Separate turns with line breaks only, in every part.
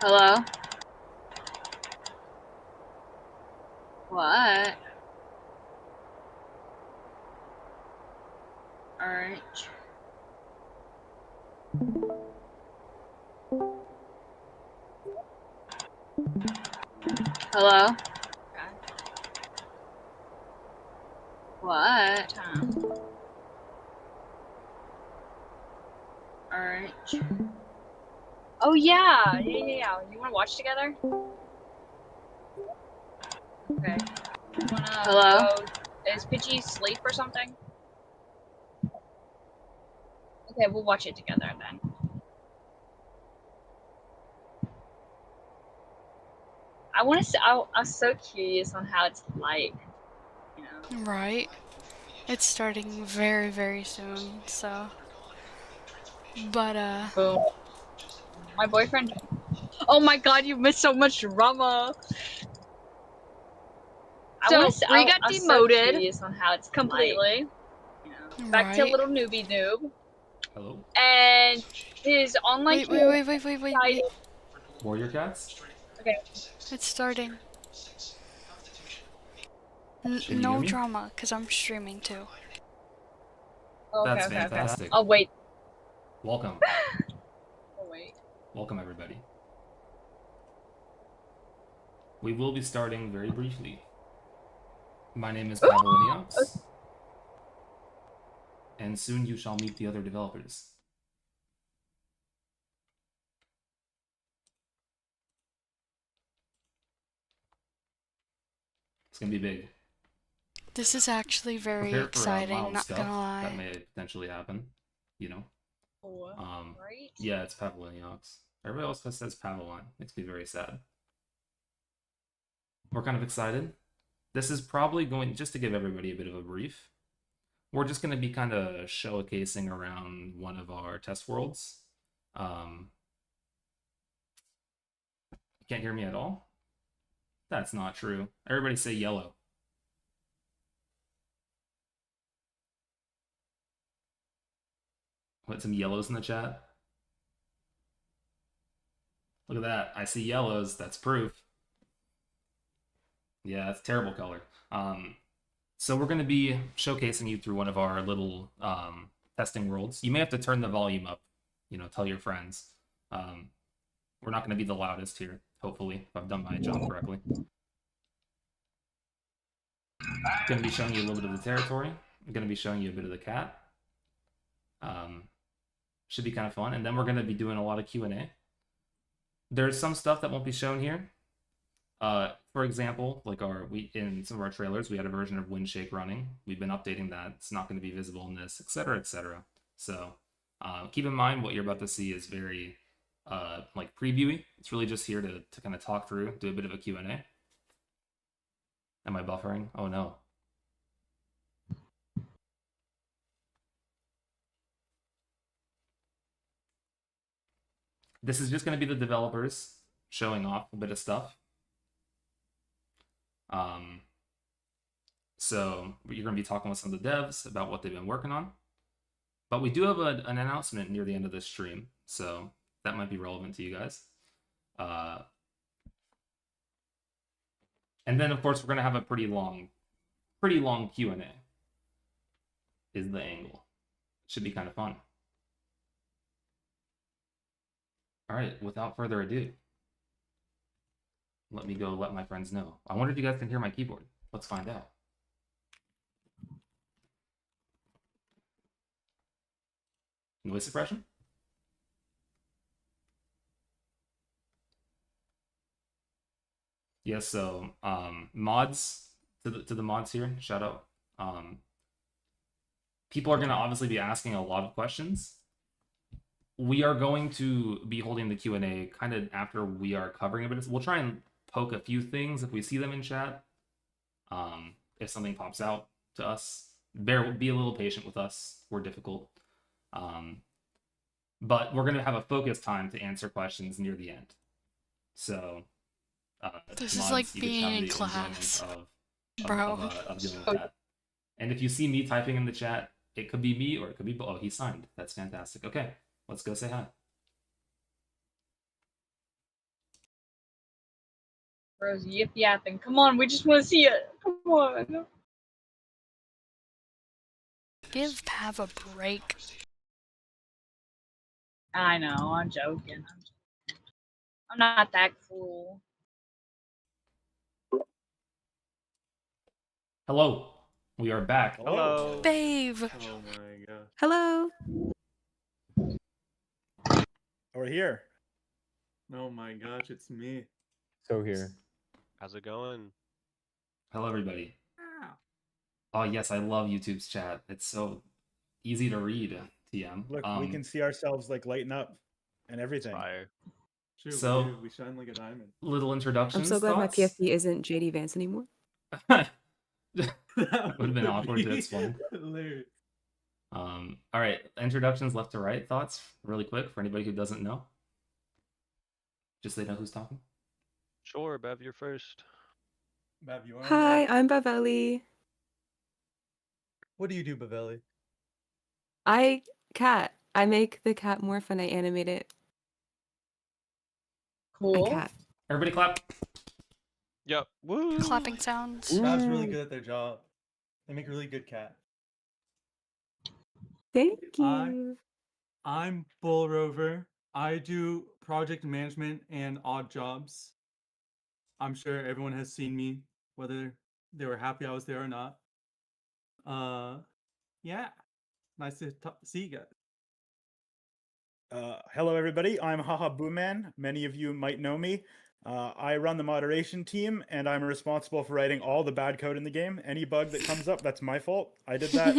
Hello? What? Alright. Hello?
Okay.
What?
Time.
Alright.
Oh yeah. You wanna watch together? Okay. You wanna
Hello?
go? Is Pidgey asleep or something? Okay, we'll watch it together then. I want to. I'm so curious on how it's like. You know.
Right. It's starting very, very soon, so. But,
Boom. My boyfriend. Oh my god, you missed so much drama.
So, Bree got
I'm so
demoted
curious on how it's
completely.
Like, you know. Back to
right.
little newbie noob,
Hello?
and his online.
Wait.
Warrior Cats?
Okay.
It's starting.
Can you hear
No
me?
drama, because I'm streaming too.
Oh,
That's
okay.
fantastic.
I'll wait.
Welcome.
I'll wait.
Welcome, everybody. We will be starting very briefly. My name is Pavloniox, and soon you shall meet the other developers. It's gonna be big.
This is actually very
Prepare for
exciting,
mild
not
stuff
gonna lie.
that may potentially happen, you know?
Right?
Yeah, it's Pavloniox. Everybody else says Pavlon. Makes me very sad. We're kind of excited. This is probably going, just to give everybody a bit of a brief, we're just going to be kind of showcasing around one of our test worlds. You can't hear me at all? That's not true. Everybody say yellow. Put some yellows in the chat. Look at that. I see yellows. That's proof. Yeah, it's a terrible color. So we're going to be showcasing you through one of our little testing worlds. You may have to turn the volume up, you know, tell your friends. We're not going to be the loudest here, hopefully, if I've done my job correctly. Going to be showing you a little bit of the territory. I'm going to be showing you a bit of the cat. Should be kind of fun. And then we're going to be doing a lot of Q&A. There's some stuff that won't be shown here. For example, like in some of our trailers, we had a version of Windshake running. We've been updating that. It's not going to be visible in this, etc., etc. So keep in mind what you're about to see is very like previewy. It's really just here to kind of talk through, do a bit of a Q&A. Am I buffering? Oh no. This is just going to be the developers showing off a bit of stuff. So you're going to be talking with some of the devs about what they've been working on. But we do have an announcement near the end of this stream, so that might be relevant to you guys. And then, of course, we're going to have a pretty long Q&A is the angle. Should be kind of fun. All right, without further ado, let me go let my friends know. I wonder if you guys can hear my keyboard. Let's find out. Noise suppression? Yes, so mods, to the mods here, shout out. People are going to obviously be asking a lot of questions. We are going to be holding the Q&A kind of after we are covering it, but we'll try and poke a few things if we see them in chat. If something pops out to us, be a little patient with us. We're difficult. But we're going to have a focus time to answer questions near the end. So
this is like being in class, bro.
Of dealing with that. And if you see me typing in the chat, it could be me or it could be... Oh, he signed. That's fantastic. Okay, let's go say hi.
Bros, yip yapping. Come on, we just want to see it. Come on.
Give Pav a break.
I know, I'm joking. I'm not that cruel.
Hello, we are back.
Hello.
Babe.
Oh my gosh.
Hello.
We're here.
Oh my gosh, it's me.
So here.
How's it going?
Hello, everybody. Oh yes, I love YouTube's chat. It's so easy to read. TM.
Look, we can see ourselves like lighting up and everything.
Fire.
True,
So-
we do. We shine like a diamond.
Little
I'm
introductions.
so glad
thoughts?
my PFP isn't JD Vance anymore.
That
Would've been awkward to explain.
Hilarious.
All right, introductions left to right. Thoughts, really quick, for anybody who doesn't know. Just so they know who's talking.
Sure, Bev, you're first.
Bav, you are.
Hi, I'm Baveli.
What do you do, Bavelli?
I make the cat morph and I animate it.
Cool.
And cat.
Everybody clap.
Yep. Woo.
Clapping sounds.
Bav's really good at their job. They make a really good cat.
Thank
I-
you.
I'm Bull Rover. I do project management and odd jobs. I'm sure everyone has seen me, whether they were happy I was there or not. Yeah. Nice to see you guys.
Hello, everybody. I'm Haha Booman. Many of you might know me. I run the moderation team, and I'm responsible for writing all the bad code in the game. Any bug that comes up, that's my fault. I did that.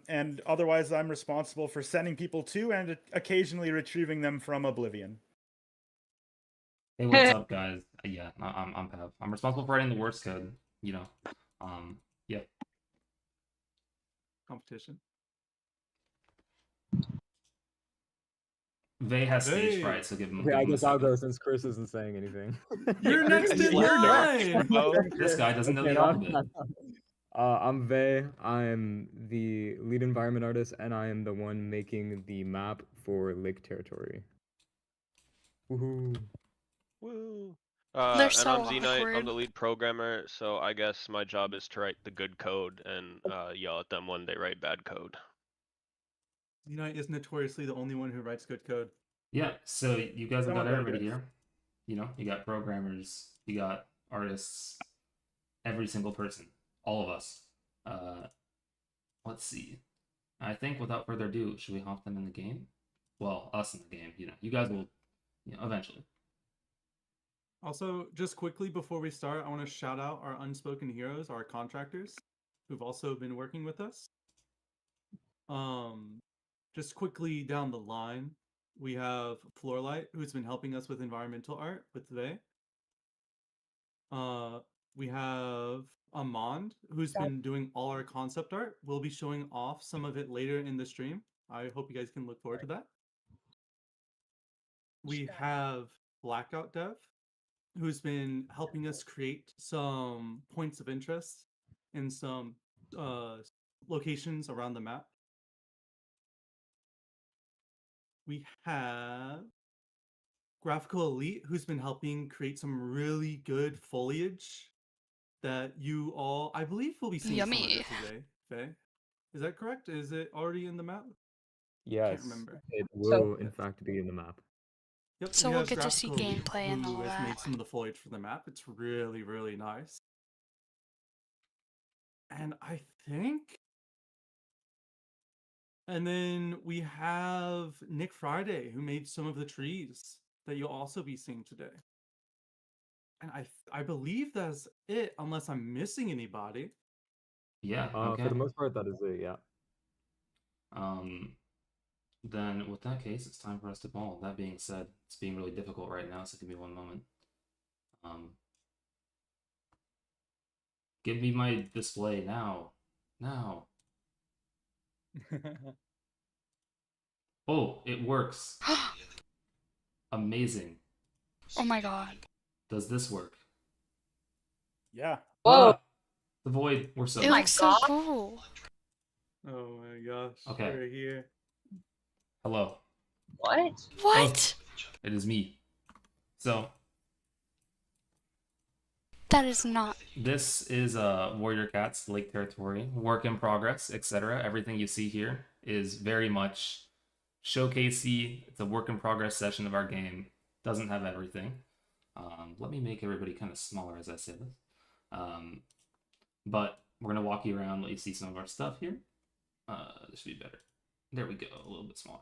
And otherwise, I'm responsible for sending people to and occasionally retrieving them from Oblivion.
Hey, what's up, guys? Yeah, I'm Pav. I'm responsible for writing the worst code. You know. Yep.
Competition.
Vey has stage
Hey.
fright, so give him.
Okay,
give
I
him a
guess I'll
second.
go since Chris isn't saying anything.
You're next in
You're
line.
Oh,
This guy doesn't know
Okay,
the alphabet.
I'm Vey. I'm the lead environment artist, and I am the one making the map for Lake Territory. Woohoo!
woo.
They're
And
so
I'm Z-Knight.
awkward.
I'm the lead programmer, so I guess my job is to write the good code and yell at them when they write bad code.
Unite is notoriously the only one who writes good code.
Yeah, so you guys have got
Someone gotta
everybody
do it.
here. You know, you got programmers, you got artists, every single person, all of us. Let's see. I think without further ado, should we hop them in the game? Well, us in the game, you know. You guys will, you know, eventually.
Also, just quickly before we start, I want to shout out our unspoken heroes, our contractors, who've also been working with us. Just quickly down the line, we have Floorlight, who's been helping us with environmental art with Vey. We have Amand, who's been doing all our concept art. We'll be showing off some of it later in the stream. I hope you guys can look forward to that. We have Blackout Dev, who's been helping us create some points of interest in some locations around the map. We have Graphical Elite, who's been helping create some really good foliage that you all, I believe, will be seeing some of
Yummy.
it today. Faye? Is that correct? Is it already in the map?
Yes,
remember.
it will in fact be in the map.
Yep.
So
we
we'll
have
get to see
Graphical Elite,
gameplay and
who
all
has
that.
made some of the foliage for the map. It's really, really nice. And I think. And then we have Nick Friday, who made some of the trees that you'll also be seeing today. And I believe that's it, unless I'm missing anybody.
Yeah, okay.
For the most part, that is it. Yeah.
Then with that case, it's time for us to ball. That being said, it's being really difficult right now, so give me one moment. Give me my display now. Now. Oh, it works. Amazing.
Oh my god.
Does this work?
Yeah.
Whoa.
Ah, the void. We're so
It
my
looks so
God.
cool.
Oh my gosh.
Okay.
We're here.
Hello.
What?
What?
It is me. So
That is not.
This is Warrior Cats Lake Territory, work in progress, etc. Everything you see here is very much showcasey. It's a work in progress session of our game. Doesn't have everything. Let me make everybody kind of smaller as I say this. But we're gonna walk you around, let you see some of our stuff here. This should be better. There we go, a little bit smaller.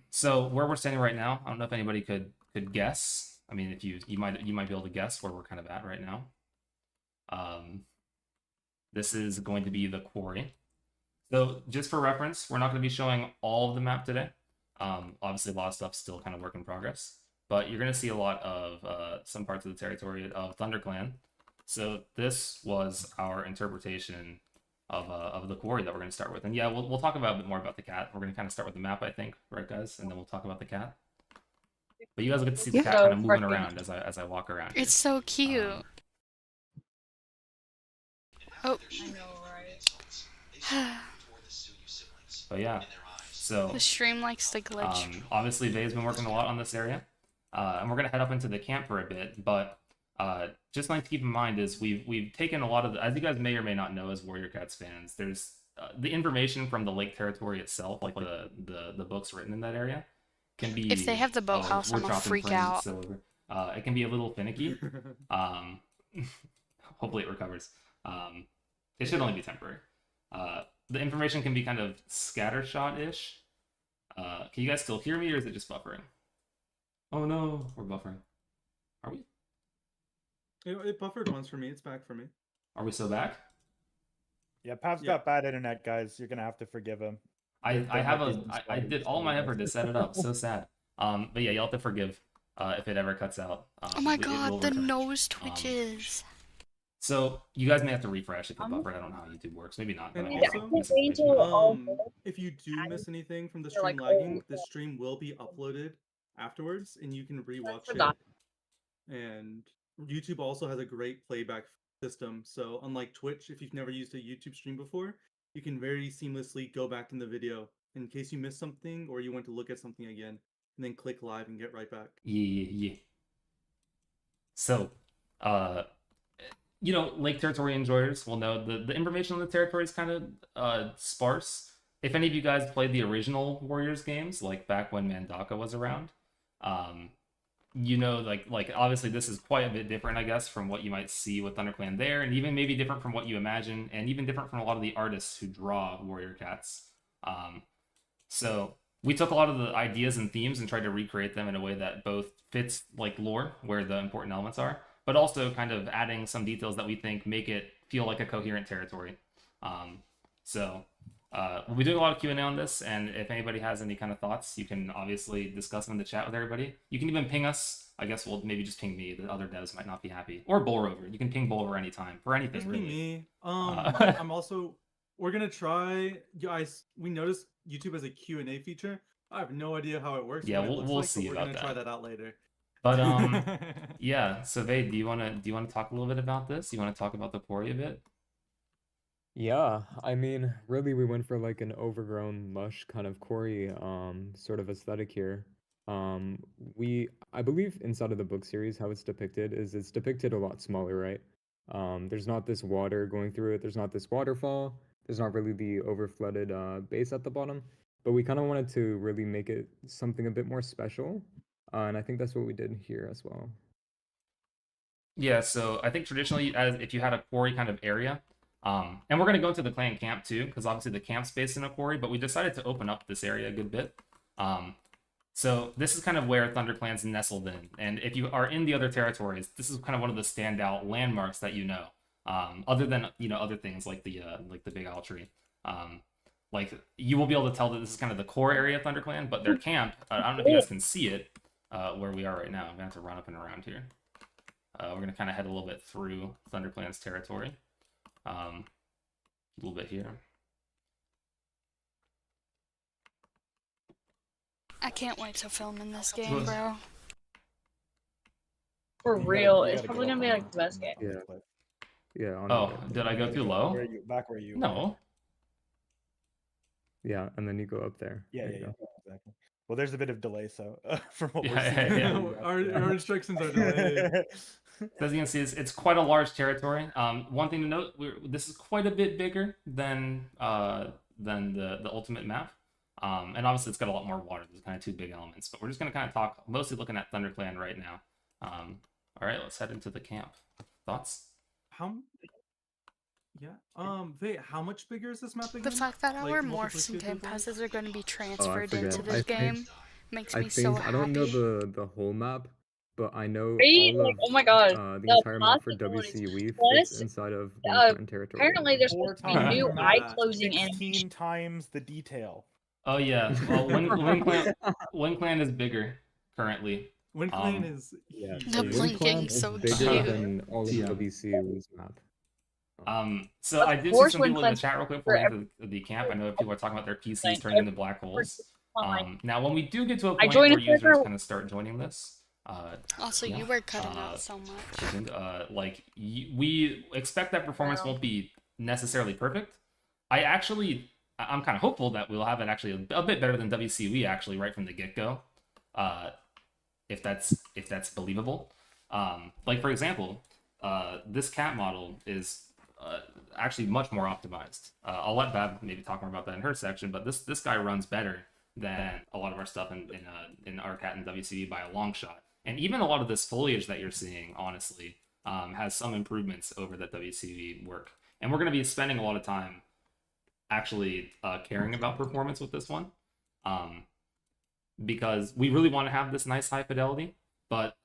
So where we're standing right now, I don't know if anybody could guess. I mean, if you might be able to guess where we're kind of at right now. This is going to be the quarry. So just for reference, we're not going to be showing all of the map today. Obviously, a lot of stuff's still kind of work in progress, but you're going to see a lot of some parts of the territory of ThunderClan. So this was our interpretation of the quarry that we're going to start with. And yeah, we'll talk about a bit more about the cat. We're going to kind of start with the map, I think, right, guys? And then we'll talk about the cat. But you guys will get to see the cat kind of moving around as I walk around.
It's so cute. Oh.
I know, right?
But yeah, so
The stream likes to glitch.
obviously Vay's been working a lot on this area, and we're gonna head up into the camp for a bit. But just something to keep in mind is we've taken a lot of as you guys may or may not know as Warrior Cats fans, there's the information from the Lake Territory itself, like the books written in that area, can be.
If they have the boathouse, I'm gonna freak out.
It can be a little finicky. Hopefully it recovers. It should only be temporary. The information can be kind of scattershot-ish. Can you guys still hear me, or is it just buffering? Oh no, we're buffering. Are we?
It buffered once for me. It's back for me.
Are we still back?
Yeah, Pav's got bad internet, guys. You're gonna have to forgive him.
I did all my effort to set it up. So sad. But yeah, you'll have to forgive if it ever cuts out.
Oh my god, the nose twitches.
So you guys may have to refresh if you buffered. I don't know how YouTube works. Maybe not.
And
But
also, if you do miss anything from the stream lagging, the stream will be uploaded afterwards, and you can rewatch it. And YouTube also has a great playback system. So unlike Twitch, if you've never used a YouTube stream before, you can very seamlessly go back in the video in case you missed something or you want to look at something again, and then click live and get right back.
Yeah. So, you know, Lake Territory enjoyers will know the information on the territory is kind of sparse. If any of you guys played the original Warriors games, like back when Mandaka was around, you know, like obviously this is quite a bit different, I guess, from what you might see with ThunderClan there, and even maybe different from what you imagine, and even different from a lot of the artists who draw Warrior Cats. So we took a lot of the ideas and themes and tried to recreate them in a way that both fits like lore, where the important elements are, but also kind of adding some details that we think make it feel like a coherent territory. We'll be doing a lot of Q&A on this, and if anybody has any kind of thoughts, you can obviously discuss them in the chat with everybody. You can even ping us. I guess we'll maybe just ping me. The other devs might not be happy. Or Bullrover. You can ping Bullrover anytime for anything,
Just
really.
me. I'm also... We're going to try... Guys, we noticed YouTube has a Q&A feature. I have no idea how it works.
Yeah,
what it looks
we'll
like,
see
but
about
we're
that.
going to try that out later.
But yeah. So Vay, do you want to talk a little bit about this? You want to talk about the quarry a bit?
Yeah, I mean, really, we went for like an overgrown, lush kind of quarry, sort of aesthetic here. I believe inside of the book series, how it's depicted is it's depicted a lot smaller, right? There's not this water going through it. There's not this waterfall. There's not really the overflooded base at the bottom. But we kind of wanted to really make it something a bit more special. And I think that's what we did here as well.
Yeah, so I think traditionally, if you had a quarry kind of area, and we're going to go into the clan camp too, because obviously the camp's based in a quarry, but we decided to open up this area a good bit. So this is kind of where ThunderClan's nestled in. And if you are in the other territories, this is kind of one of the standout landmarks that you know. Other than, you know, other things like the Big Owl Tree. Like, you will be able to tell that this is kind of the core area of ThunderClan, but their camp, I don't know if you guys can see it, where we are right now. I'm going to have to run up and around here. We're going to kind of head a little bit through ThunderClan's territory. A little bit here.
I can't wait to film in this game, bro.
For real, it's probably gonna be like the best game.
Yeah.
Oh, did I go too low?
Back where you
No.
Yeah, and then you go up there.
Yeah,
There you
yeah,
go.
exactly. Well, there's a bit of delay, so from what we're
Yeah,
seeing.
yeah.
Our instructions are delayed.
As you can see, it's quite a large territory. One thing to note, this is quite a bit bigger than the ultimate map. And obviously it's got a lot more water. There's kind of two big elements, but we're just gonna kind of talk, mostly looking at ThunderClan right now. All right, let's head into the camp. Thoughts?
How? Yeah. Wait, how much bigger is this map again?
The fact that
Like,
our
multiple
morphs and
characters?
passes are going to be transferred into
forget.
this game makes me so happy.
I don't know the whole map, but I know
Right?
all
Like,
of
oh my god,
the
the
entire map for
possibilities.
WCUE
Plus,
fits inside of
uh,
one certain territory.
Apparently, there's
Four
supposed to be new
times
eye
that.
closing
16
animation.
times the detail.
Oh yeah, well, Wind Clan is bigger currently.
Wind Clan is
Yeah,
The
huge.
blinking
is
so
bigger
cute.
than all of
Yeah.
WCUE's map.
So
Of
I do see
course
some
Wind
people in the
Clan's
chat real quick
for
before we get to the camp. I know people are talking about their PCs
Like,
turning into black holes.
Fine.
Now, when we do get to a
I
point
joined
where
a
users
server-
kind of start joining this,
Also,
yeah,
you were cutting out so much.
like we expect that performance won't be necessarily perfect. I'm kind of hopeful that we'll have it actually a bit better than WCW actually right from the get-go, if that's believable. Like for example, this cat model is actually much more optimized. I'll let Bab maybe talk more about that in her section, but this guy runs better than a lot of our stuff in our cat and WCW by a long shot. And even a lot of this foliage that you're seeing, honestly, has some improvements over that WCW work. And we're going to be spending a lot of time actually caring about performance with this one, because we really want to have this nice high fidelity, but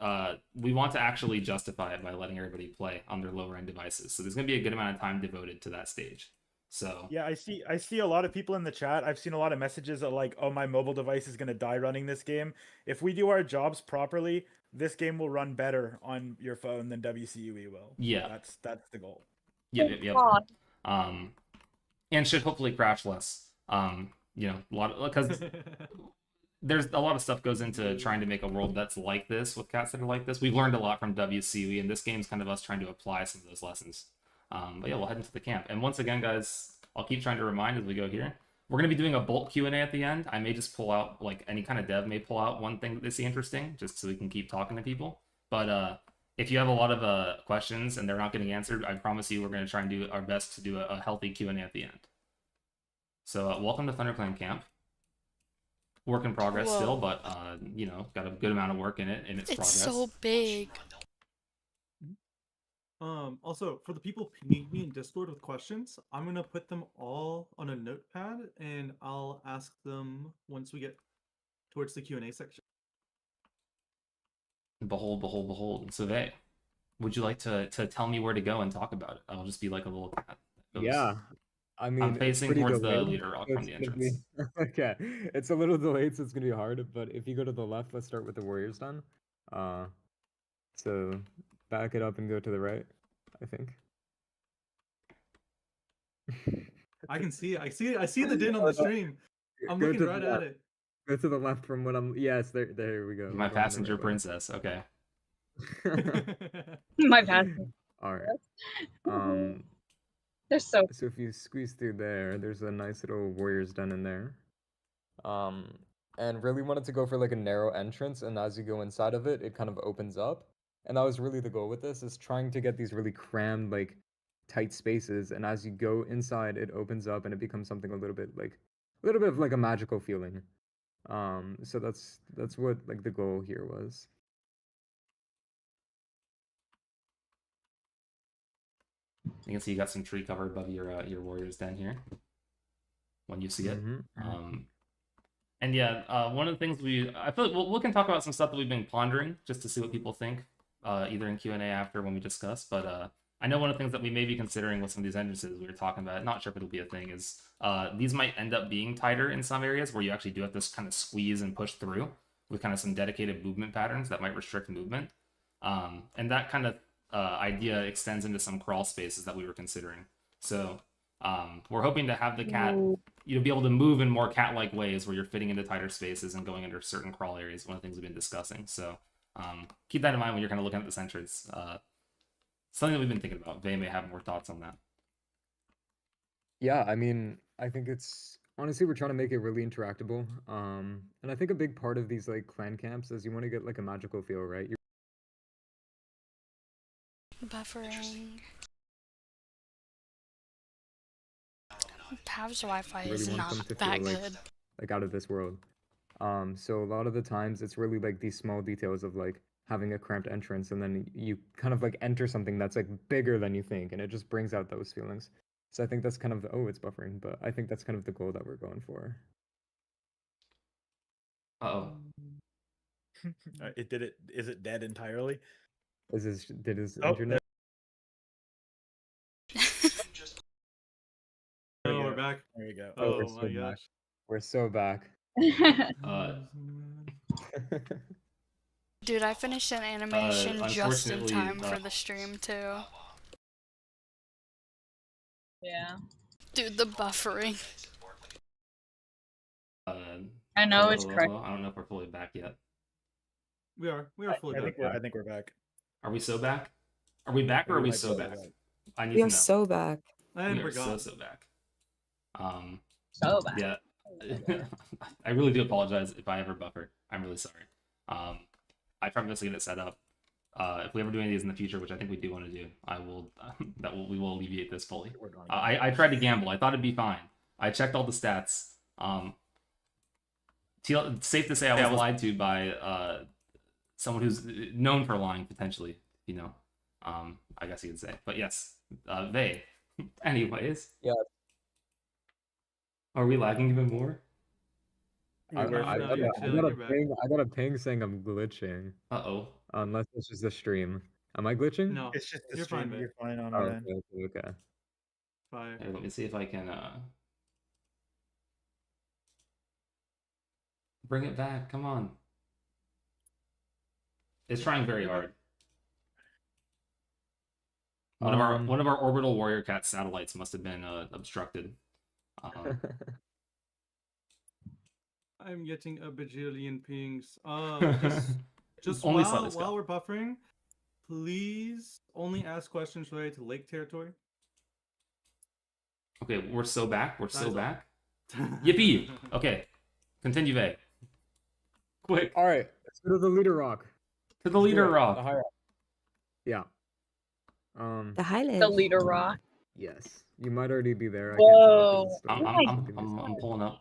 we want to actually justify it by letting everybody play on their lower end devices. So there's going to be a good amount of time devoted to that stage. So
yeah, I see a lot of people in the chat. I've seen a lot of messages that like, oh, my mobile device is going to die running this game. If we do our jobs properly, this game will run better on your phone than WCUE will.
Yeah,
that's the goal.
Yep.
God.
And should hopefully crash less. You know, a lot because there's a lot of stuff goes into trying to make a world that's like this with cats that are like this. We've learned a lot from WCUE, and this game's kind of us trying to apply some of those lessons. But yeah, we'll head into the camp. And once again, guys, I'll keep trying to remind as we go here. We're going to be doing a bulk Q&A at the end. I may just pull out, like any kind of dev may pull out one thing that they see interesting, just so we can keep talking to people. But if you have a lot of questions and they're not getting answered, I promise you we're going to try and do our best to do a healthy Q&A at the end. So welcome to ThunderClan Camp. Work in progress still, but you know, got a good amount of work in it, in its progress.
It's so big.
Also, for the people pinging me in Discord with questions, I'm gonna put them all on a notepad, and I'll ask them once we get towards the Q&A section.
Behold. So would you like to tell me where to go and talk about it? I'll just be like a little cat.
Yeah, I mean,
I'm
it's
facing
pretty
towards the
delayed,
leader rock
so
from the
it's gonna
entrance.
okay, it's a little delayed, so it's gonna be hard. But if you go to the left, let's start with the Warriors then. So back it up and go to the right, I think.
I see the din on the stream. I'm
Go
looking
to the
right
left.
at it.
Go to the left from what I'm. Yes, there we go.
My
Going the
passenger
right way.
princess. Okay.
My bad.
All right.
They're so.
So if you squeeze through there, there's a nice little Warriors Den in there. And really wanted to go for like a narrow entrance, and as you go inside of it, it kind of opens up. And that was really the goal with this, is trying to get these really crammed, like tight spaces. And as you go inside, it opens up and it becomes something a little bit of like a magical feeling. So that's what like the goal here was.
You can see you got some tree cover above your Warriors Den here when you see it. And yeah, one of the things I feel like we can talk about some stuff that we've been pondering just to see what people think, either in Q&A after when we discuss. But I know one of the things that we may be considering with some of these entrances we were talking about, not sure if it'll be a thing, is these might end up being tighter in some areas where you actually do have to kind of squeeze and push through with kind of some dedicated movement patterns that might restrict movement. And that kind of idea extends into some crawl spaces that we were considering. So we're hoping to have the cat, be able to move in more cat-like ways where you're fitting into tighter spaces and going under certain crawl areas. One of the things we've been discussing. So keep that in mind when you're kind of looking at this entrance. Something that we've been thinking about. Vay may have more thoughts on that.
Yeah, I mean, I think it's honestly, we're trying to make it really interactable. And I think a big part of these like clan camps is you want to get like a magical feel, right?
Buffering. Pav's Wi-Fi
really
is
want
not
them to
that
feel
good.
like out of this world. So a lot of the times it's really like these small details of like having a cramped entrance, and then you kind of like enter something that's like bigger than you think, and it just brings out those feelings. So I think that's kind of it's buffering, but I think that's kind of the goal that we're going for.
Uh-oh.
Is it dead entirely?
Did his
Oh,
internet?
Oh, we're back.
There you go.
Oh
we're so
my
back.
gosh.
We're so back.
Dude, I finished an animation just in
unfortunately,
time for the stream too.
Yeah.
Dude, the buffering.
I know it's correct.
I don't know if we're fully back yet.
We are fully back.
I think we're back.
Are we so back? Are we back or are we so back? I need
We
to
are
know.
so back.
And
We
we're
are
gone.
so back.
So bad.
Yeah. I really do apologize if I ever buffer. I'm really sorry. I promise to get it set up. If we ever do any of these in the future, which I think we do want to do, we will alleviate this fully. I tried to gamble. I thought it'd be fine. I checked all the stats. It's safe to say I was lied to by someone who's known for lying potentially. You know, I guess you could say. But yes, Vey. Anyways.
Yeah.
Are we lagging even more?
I got a ping saying I'm glitching.
Uh-oh.
Unless it's just the stream. Am I glitching?
No,
It's just the
you're
stream.
fine,
You're fine on
Oh,
our end.
okay.
Bye.
Here, let me see if I can bring it back. Come on. It's trying very hard. One of our orbital warrior cat satellites must have been obstructed.
I'm getting a bajillion pings. Just
Only
while
slightly
we're buffering, please only ask questions related to lake territory.
Okay, we're so back. We're so
That's all.
back. Yippee! Okay, continue, Vey. Quick.
All right, let's go to the leader rock.
To the leader
The
rock.
high rock. Yeah.
The Highland.
The leader rock.
Yes. You might already be there.
Whoa.
I'm pulling up.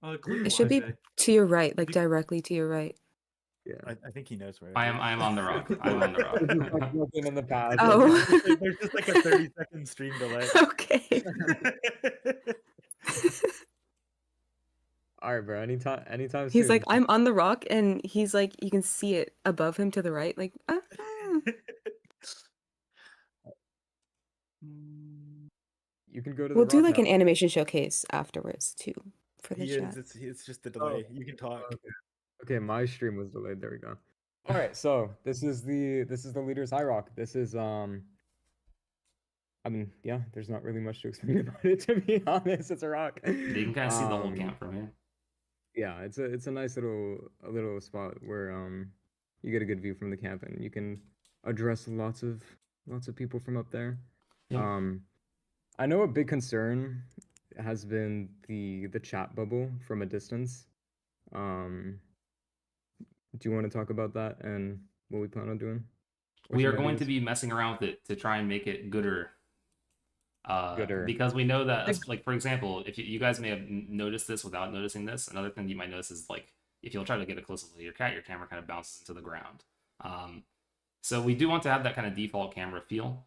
It should be to your right, like directly to your right.
Yeah.
I think he knows where.
I am on the rock. I'm on the rock.
Looking in the past.
Oh.
There's just like a 30-second stream delay.
Okay.
All right, bro. Anytime
He's
soon.
like, I'm on the rock, and he's like, you can see it above him to the right. Like,
You can go to.
We'll
the
do
rock
like
now.
an animation showcase afterwards too for the
He
chat.
is. It's just the delay. You can talk.
Okay, my stream was delayed. There we go. All right, so this is the leader's high rock. This is I mean, yeah, there's not really much to explain about it, to be honest. It's a rock.
You can kind of see the whole camp from here.
Yeah, it's a nice little spot where you get a good view from the camp, and you can address lots of people from up there.
Yeah.
I know a big concern has been the chat bubble from a distance. Do you want to talk about that and what we plan on doing?
We are going to be messing around with it to try and make it gooder. Because we know that, like, for example, if you guys may have noticed this without noticing this, another thing you might notice is, like, if you'll try to get it close to your cat, your camera kind of bounces into the ground. So we do want to have that kind of default camera feel.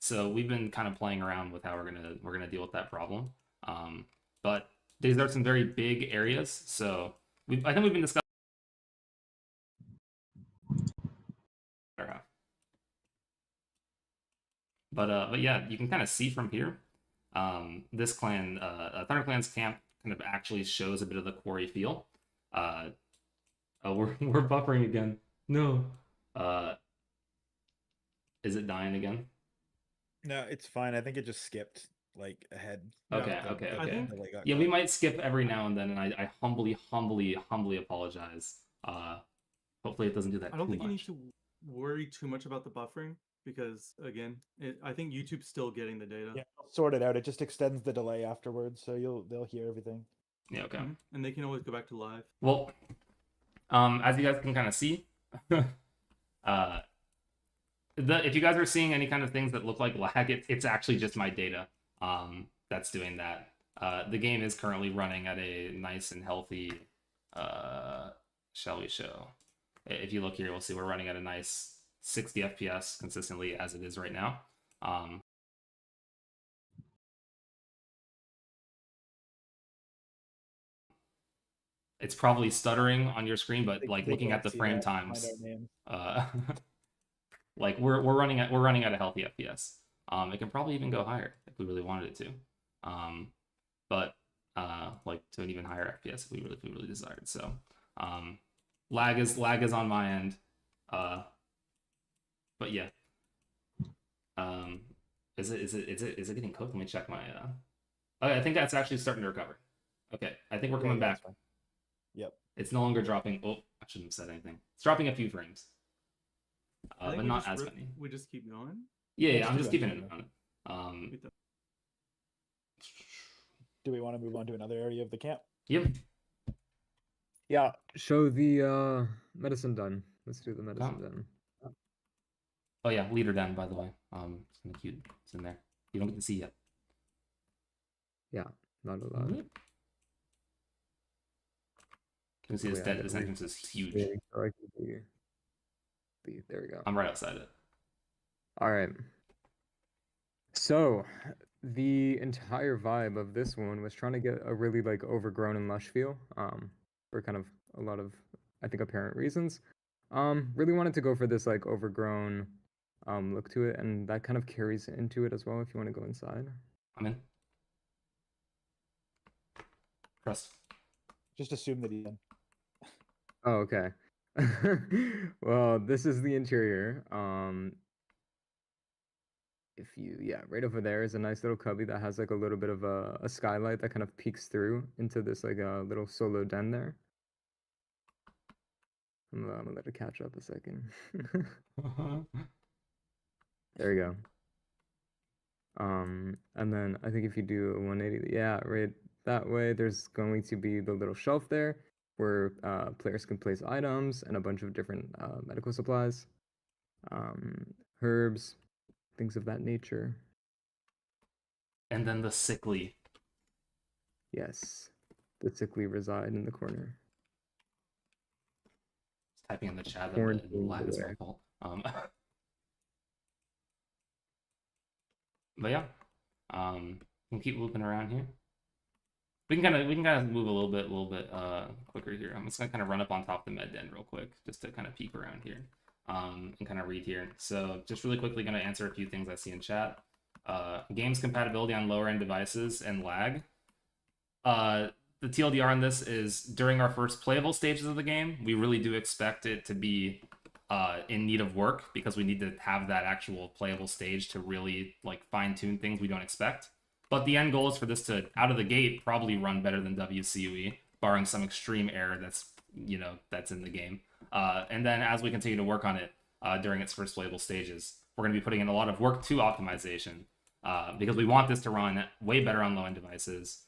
So we've been kind of playing around with how we're gonna deal with that problem. But these are some very big areas, so I think we've been discussing. But yeah, you can kind of see from here. This clan, ThunderClan's camp, kind of actually shows a bit of the quarry feel. Oh, we're buffering again. No. Is it dying again?
No, it's fine. I think it just skipped like ahead.
Okay. Yeah, we might skip every now and then, and I humbly apologize. Hopefully it doesn't do that.
I don't
too
think
much.
you need to worry too much about the buffering because again, I think YouTube's still getting the data.
Yeah, I'll sort it out. It just extends the delay afterwards, so they'll hear everything.
Yeah, okay.
And they can always go back to live.
Well, as you guys can kind of see, if you guys are seeing any kind of things that look like lag, it's actually just my data that's doing that. The game is currently running at a nice and healthy, shall we show? If you look here, we'll see we're running at a nice 60 FPS consistently as it is right now. It's probably stuttering on your screen, but like looking at the frame times, like we're running at a healthy FPS. It can probably even go higher if we really wanted it to, but like to an even higher FPS if we really desired. So lag is on my end, but yeah. Is it getting cooked? Let me check my. Okay, I think that's actually starting to recover. Okay, I think we're coming back.
Yep.
It's no longer dropping. Oh, I shouldn't have said anything. It's dropping a few frames, but not as many.
We just keep going.
Yeah, I'm just keeping it on.
Do we want to move on to another area of the camp?
Yep.
Yeah, show the medicine den. Let's do the medicine den.
Oh yeah, leader den, by the way. It's kind of cute. It's in there. You don't get to see yet.
Yeah, not allowed.
You can see this entrance is huge.
There we go.
I'm right outside it.
All right. So the entire vibe of this one was trying to get a really like overgrown and lush feel. For kind of a lot of, I think, apparent reasons. Really wanted to go for this like overgrown look to it, and that kind of carries into it as well if you want to go inside.
I'm in. Press.
Just assume that he's in.
Oh, okay. Well, this is the interior. Right over there is a nice little cubby that has like a little bit of a skylight that kind of peeks through into this like a little solo den there. I'm gonna let it catch up a second. There we go. And then I think if you do a 180, yeah, right that way, there's going to be the little shelf there where players can place items and a bunch of different medical supplies, herbs, things of that nature.
And then the sickly.
Yes, the sickly reside in the corner.
Just typing in the chat that the lag is my fault. But yeah, we'll keep looping around here. We can kind of move a little bit quicker here. I'm just gonna kind of run up on top of the med den real quick, just to kind of peek around here, and kind of read here. So just really quickly, gonna answer a few things I see in chat. Games compatibility on lower end devices and lag. The TLDR on this is during our first playable stages of the game, we really do expect it to be in need of work because we need to have that actual playable stage to really like fine tune things we don't expect. But the end goal is for this to, out of the gate, probably run better than WCUE, barring some extreme error that's in the game. And then as we continue to work on it during its first playable stages, we're going to be putting in a lot of work to optimization because we want this to run way better on low-end devices.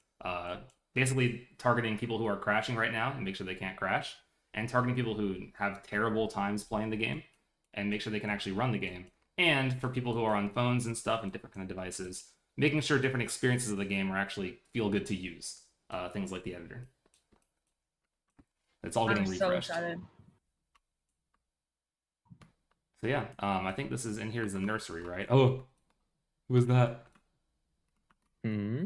Basically targeting people who are crashing right now and make sure they can't crash, and targeting people who have terrible times playing the game and make sure they can actually run the game. And for people who are on phones and stuff and different kind of devices, making sure different experiences of the game are actually feel good to use. Things like the editor. It's all getting refreshed.
I'm so excited.
So yeah, I think this is in here is the nursery, right? Oh, who was that?
Hmm.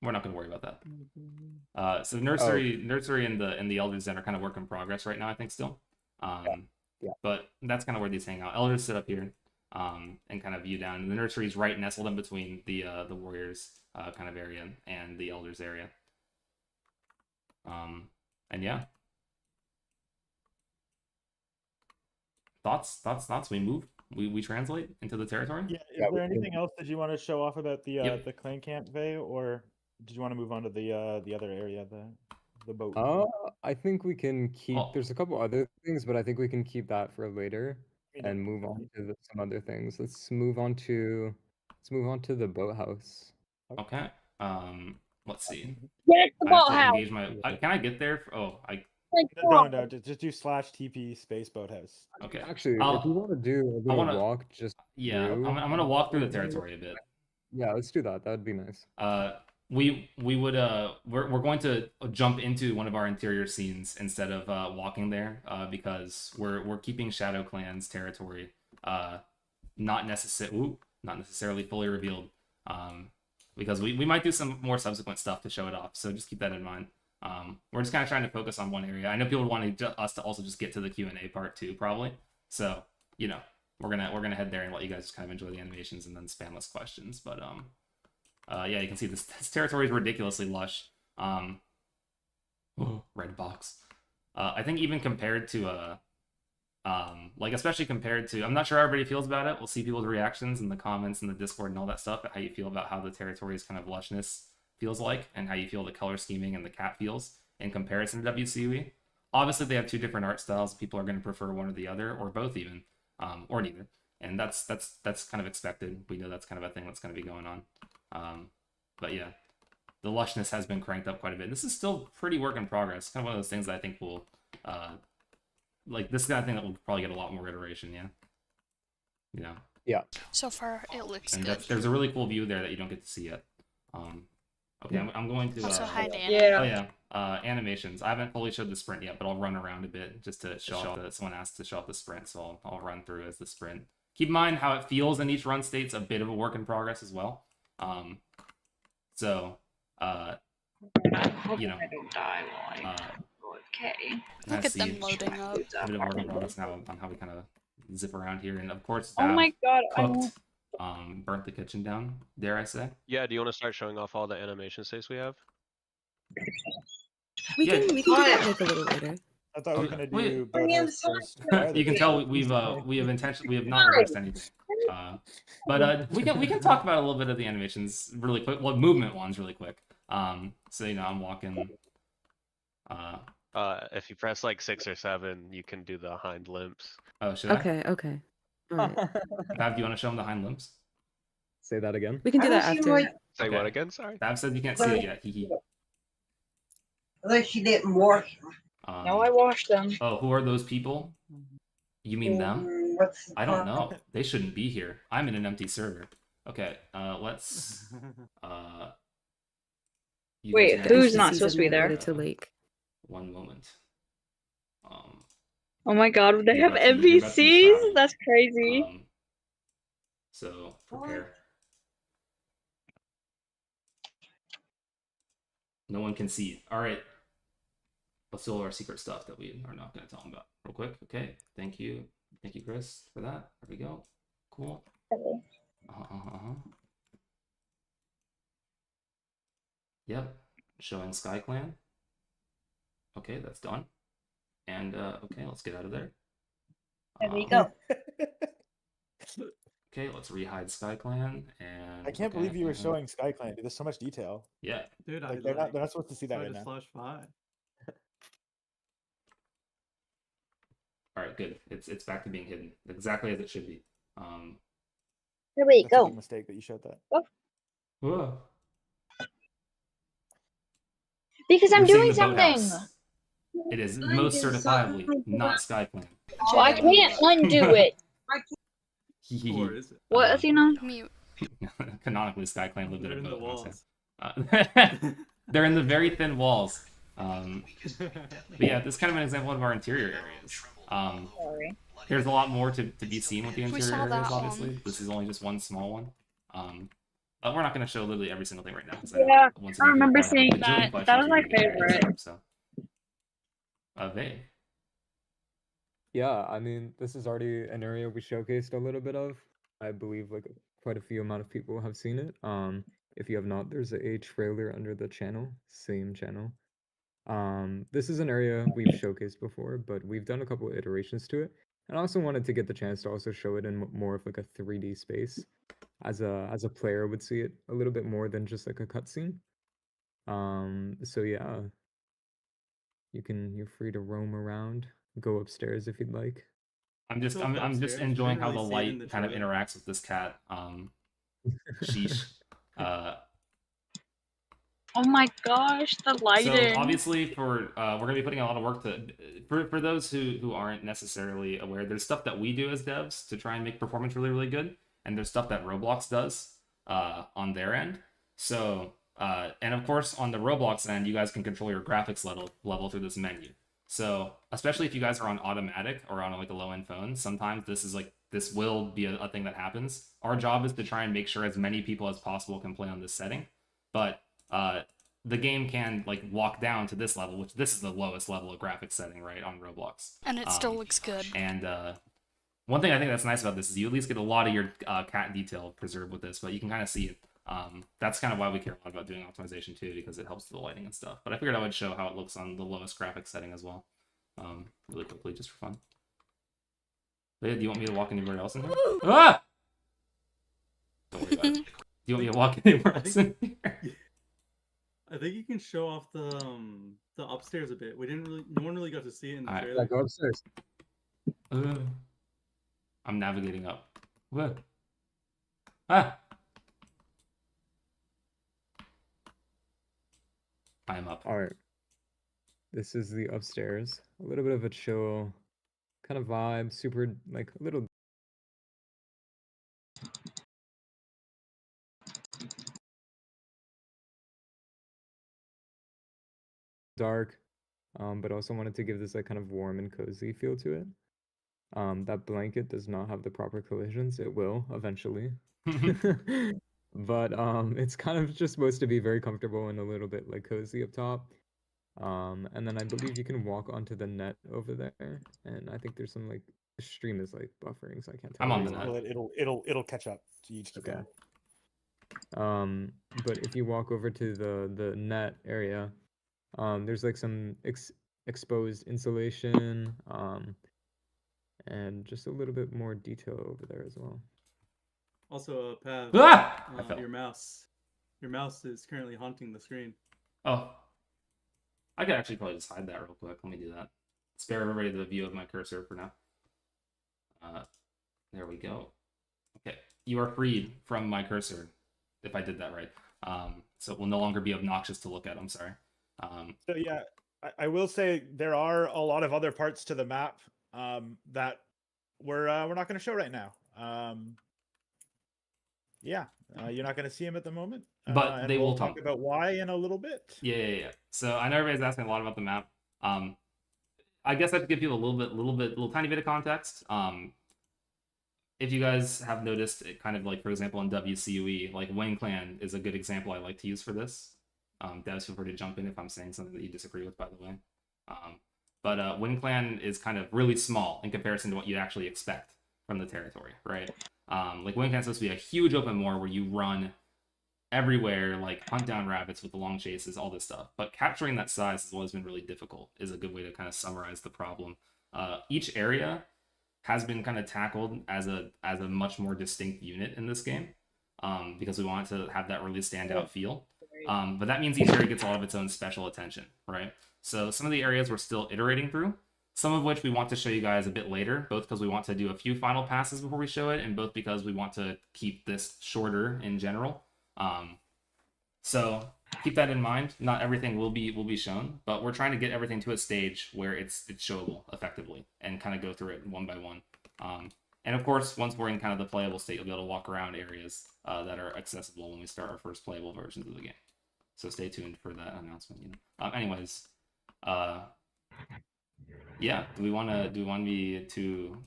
We're not gonna worry about that. So nursery and the elders den are kind of work in progress right now, I think still.
Yeah.
But that's kind of where these hang out. Elders sit up here, and kind of view down. And the nursery is right nestled in between the warriors kind of area and the elders area. And yeah. Thoughts. We move. We translate into the territory.
Yeah. Is there anything else that you want to show off about the the clan camp, Vey, or did you want to move on to the other area, the boat?
I think we can keep.
Oh.
There's a couple other things, but I think we can keep that for later. and move on to some other things. Let's move on to the boathouse.
Okay. Let's see.
Get the
I have to
boathouse.
engage my. Can I get there? Oh, I.
No, just do /TP space boathouse.
Okay.
Actually, if you want to do a little
wanna-
walk, just
Yeah,
through,
I'm gonna walk through the territory a bit.
yeah, let's do that. That would be nice.
We would we're going to jump into one of our interior scenes instead of walking there because we're keeping Shadow Clan's territory not necessarily fully revealed because we might do some more subsequent stuff to show it off, so just keep that in mind. We're just kind of trying to focus on one area. I know people want us to also just get to the Q&A part too, probably. So you know, we're gonna head there and let you guys just kind of enjoy the animations and then spamless questions. But yeah, you can see this territory is ridiculously lush. Red box. I think even compared to like especially compared to, I'm not sure how everybody feels about it. We'll see people's reactions in the comments and the Discord and all that stuff, how you feel about how the territory's kind of lushness feels like, and how you feel the color scheming and the cat feels in comparison to WCUE. Obviously, they have two different art styles. People are going to prefer one or the other, or both even, or neither. And that's kind of expected. We know that's kind of a thing that's going to be going on. But yeah, the lushness has been cranked up quite a bit. This is still pretty work in progress. Kind of one of those things that I think will, like this kind of thing that will probably get a lot more iteration. Yeah. You know.
Yeah.
So far, it looks
And
good.
there's a really cool view there that you don't get to see yet. Okay, I'm going to.
Also, hi Dan.
Yeah.
Oh yeah, animations. I haven't fully showed the sprint yet, but I'll run around a bit just to show off. Someone asked to show off the sprint, so I'll run through as the sprint. Keep in mind how it feels in each run state's a bit of a work in progress as well. So, you know,
I don't die while I okay.
Look at them loading up.
A bit of work in progress now on how we kind of zip around here, and of course,
Oh my god,
cooked, burnt the kitchen down. Dare I say?
Yeah, do you want to start showing off all the animation states we have?
We
Yeah.
can do that like a little later.
I thought we were
Okay.
gonna
Wait.
do boathouse first. Why
You can
the-
tell we have not erased anything. But we can talk about a little bit of the animations really quick. Well, movement ones really quick. So you know, I'm walking.
If you press like 6 or 7, you can do the hind limbs.
Oh, should I?
Okay. All right.
Bab, do you want to show them the hind limbs?
Say that again.
We can do that after.
Say
Okay.
what again? Sorry.
Bab said you can't see it yet. Hee hee.
Unless she didn't wash them.
no, I washed them.
Oh, who are those people? You mean them?
What's
I don't know. They shouldn't be here. I'm in an empty server. Okay, let's you
Wait,
guys can-
who's not
NPCs
supposed to be
have
there?
migrated to Lake.
One moment.
Oh my god, they
You're
have
about to- you're about to be
NPCs?
proud.
That's crazy.
So prepare. No one can see. All right. Let's do all our secret stuff that we are not going to tell them about real quick. Okay. Thank you, Chris, for that. There we go. Cool. Yep. Showing SkyClan. Okay, that's done. And okay, let's get out of there.
There we go.
Okay, let's re-hide SkyClan and
I can't believe you were showing SkyClan. Dude, there's so much detail.
Yeah.
Dude,
Like, they're not supposed to see that right now.
/5.
All right, good. It's back to being hidden exactly as it should be.
There we
That's a
go.
big mistake that you showed that.
Whoa.
Because I'm
You're
doing
seeing the
something.
boathouse. It is most certifiably not SkyClan.
So I can't undo it.
Or is it?
What, Athena?
Mute.
Canonically, SkyClan lived in
They're
a
in the
boat.
walls.
They're in the very thin walls. But yeah, this is kind of an example of our interior areas.
Sorry.
There's a lot more to be seen with the
We
interior
saw
areas,
that
obviously. This is only just one small one. We're not going to show literally every single thing right now. 'cause
Yeah,
once
I
again,
remember
people probably
seeing
have a bajillion
that.
questions
That was my
we can get
favorite.
into, So, Vey.
Yeah, I mean, this is already an area we showcased a little bit of. I believe like quite a few amount of people have seen it. If you have not, there's a trailer under the channel, same channel. This is an area we've showcased before, but we've done a couple of iterations to it. And I also wanted to get the chance to also show it in more of like a 3D space, as a player would see it a little bit more than just like a cutscene. So yeah, you're free to roam around, go upstairs if you'd like.
I'm just
So
I'm,
the
I'm just
upstairs, we
enjoying
didn't
how the
really see it in
light
the
kind of
trailer.
interacts with this cat. Sheesh.
Oh my gosh, the
So
lighting.
obviously we're gonna be putting a lot of work to for those who aren't necessarily aware, there's stuff that we do as devs to try and make performance really, really good, and there's stuff that Roblox does on their end. So and of course on the Roblox end, you guys can control your graphics level through this menu. So especially if you guys are on automatic or on like a low end phone, sometimes this will be a thing that happens. Our job is to try and make sure as many people as possible can play on this setting, but the game can like walk down to this level, which this is the lowest level of graphics setting, right, on Roblox.
And it still looks good.
And one thing I think that's nice about this is you at least get a lot of your cat detail preserved with this, but you can kind of see it. That's kind of why we care a lot about doing optimization too, because it helps with the lighting and stuff. But I figured I would show how it looks on the lowest graphics setting as well, really quickly, just for fun. But yeah, do you want me to walk anywhere else in here? Ah! Don't worry about it. Do you want me to walk anywhere else in here?
I think you can show off the upstairs a bit. No one really got to see it in the
Alright.
trailer.
Go upstairs.
I'm navigating up. What? Ah! I am up.
Alright. This is the upstairs. A little bit of a chill kind of vibe, super like a little dark, but also wanted to give this like kind of warm and cozy feel to it. That blanket does not have the proper collisions. It will eventually. But it's kind of just supposed to be very comfortable and a little bit like cozy up top. And then I believe you can walk onto the net over there, and I think there's some like the stream is like buffering, so I can't tell.
I'm on
you
the
why.
net.
Well, it'll catch up to each.
Okay. But if you walk over to the net area, there's like some exposed insulation, and just a little bit more detail over there as well.
Also, Pav,
Ah! I fell.
your mouse is currently haunting the screen.
Oh. I could actually probably just hide that real quick. Let me do that. Spare everybody the view of my cursor for now. There we go. Okay. You are freed from my cursor, if I did that right. So it will no longer be obnoxious to look at. I'm sorry.
So yeah, I will say there are a lot of other parts to the map that we're not going to show right now. Yeah, you're not going to see them at the moment,
But
and
they
we'll
will
talk
come.
about why in a little bit.
Yeah. So I know everybody's asking a lot about the map. I guess I have to give people a little tiny bit of context. If you guys have noticed, it kind of like, for example, in WCUE, like Wayne Clan is a good example I like to use for this. Devs, feel free to jump in if I'm saying something that you disagree with, by the way. But Wayne Clan is kind of really small in comparison to what you'd actually expect from the territory, right? Like Wayne Clan is supposed to be a huge open moor where you run everywhere, like hunt down rabbits with the long chases, all this stuff. But capturing that size has always been really difficult, is a good way to kind of summarize the problem. Each area has been kind of tackled as a much more distinct unit in this game, because we want it to have that really standout feel. But that means each area gets a lot of its own special attention, right? So some of the areas we're still iterating through, some of which we want to show you guys a bit later, both because we want to do a few final passes before we show it, and both because we want to keep this shorter in general. So keep that in mind. Not everything will be shown, but we're trying to get everything to a stage where it's showable effectively and kind of go through it one by one. And of course, once we're in kind of the playable state, you'll be able to walk around areas that are accessible when we start our first playable versions of the game. So stay tuned for that announcement. Anyways, yeah. Do we want me to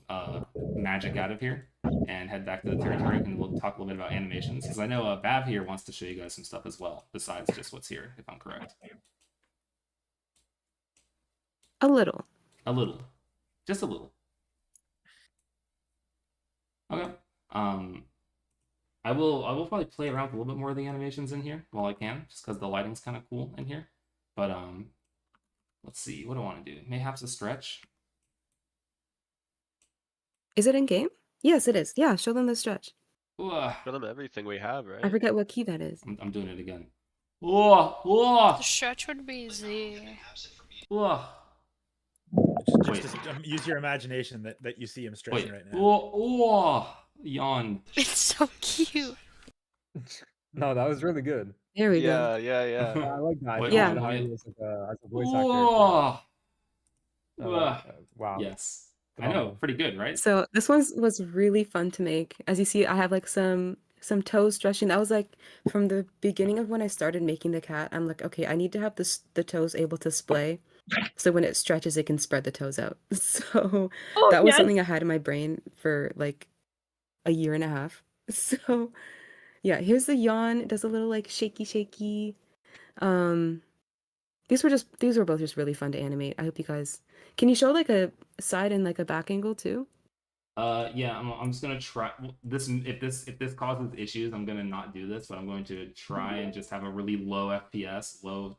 magic out of here and head back to the territory, and we'll talk a little bit about animations, because I know Bav here wants to show you guys some stuff as well besides just what's here, if I'm correct.
A little.
Just a little. Okay. I will probably play around with a little bit more of the animations in here while I can, just because the lighting's kind of cool in here. But let's see, what do I want to do? Mayhaps a stretch.
Is it in game? Yes, it is. Yeah, show them the stretch.
Ooh,
Show them everything we have, right?
I forget what key that is.
I'm doing it again. Ooh.
The stretch would be Z.
Ooh. Wait.
Just use your imagination that you see him stretching
Wait.
right now.
Oh, yawn.
It's so cute.
No, that was really good.
There we
Yeah,
go.
yeah.
I like that. I
Wait,
think
Yeah.
you should
let
hire
me-
you as a voice actor.
Oh,
Wow.
yes. I know,
Phenomenal.
pretty good, right?
So this one was really fun to make. As you see, I have like some toes stretching. That was like from the beginning of when I started making the cat. I'm like, okay, I need to have the toes able to splay, so when it stretches, it can spread the toes out. So
Oh,
that was
yes.
something I had in my brain for like a year and a half. So yeah, here's the yawn. It does a little like shaky. These were both just really fun to animate. I hope you guys can you show like a side and like a back angle too?
Yeah, I'm just gonna try this. If this causes issues, I'm gonna not do this, but I'm going to try and just have a really low FPS, low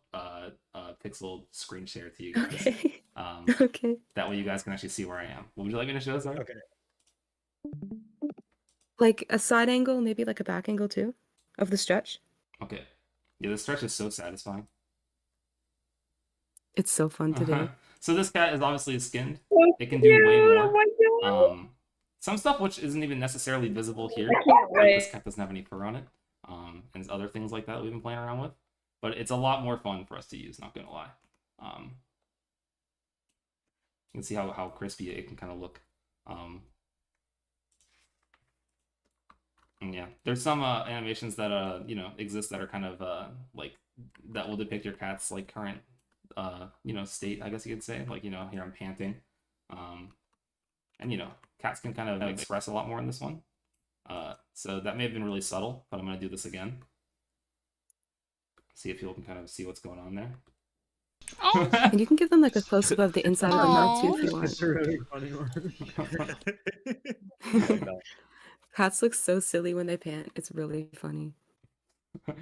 pixel screen share to you guys.
Okay.
Um,
Okay.
that way you guys can actually see where I am. What would you like me to show? Sorry.
Okay.
Like a side angle, maybe like a back angle too, of the stretch.
Okay. Yeah, the stretch is so satisfying.
It's so fun to do.
So this cat is obviously skinned.
Oh,
It can do way
cute. Oh
more.
my god.
Some stuff which isn't even necessarily visible here.
I can't
Like this
wait.
cat doesn't have any fur on it. And other things like that we've been playing around with. But it's a lot more fun for us to use, not gonna lie. You can see how crispy it can kind of look. And yeah, there's some animations that exist that are kind of like that will depict your cat's like current state, I guess you could say. Like, here I'm panting. And cats can kind of express a lot more in this one. So that may have been really subtle, but I'm gonna do this again. See if people can kind of see what's going on there.
Oh,
And you can give them like a close up of the inside of the mouth too if you want.
It's a really funny one.
Cats look so silly when they pant. It's really funny.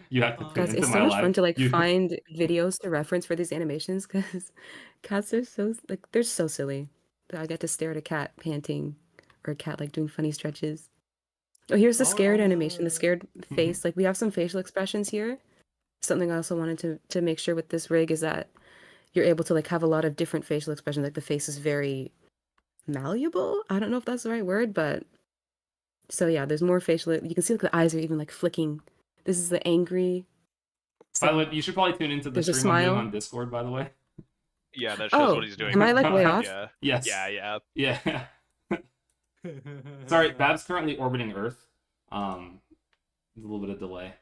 You have to tune
Guys,
into
it's
my
so much
live.
fun to like
You-
find videos to reference for these animations because cats are so like they're so silly. I get to stare at a cat panting or a cat like doing funny stretches. Oh, here's the scared animation, the scared face. Like we have some facial expressions here. Something I also wanted to make sure with this rig is that you're able to like have a lot of different facial expressions. Like the face is very malleable. I don't know if that's the right word, but so yeah, there's more facial. You can see like the eyes are even like flicking. This is the angry.
By the way, you should probably tune into the
There's a
stream I'm doing
smile.
on Discord, by the way.
Yeah, that shows
Oh,
what he's doing.
am I, like, way off?
Yeah.
Yes.
Yeah.
Yeah. Sorry, Bab's currently orbiting Earth. A little bit of delay.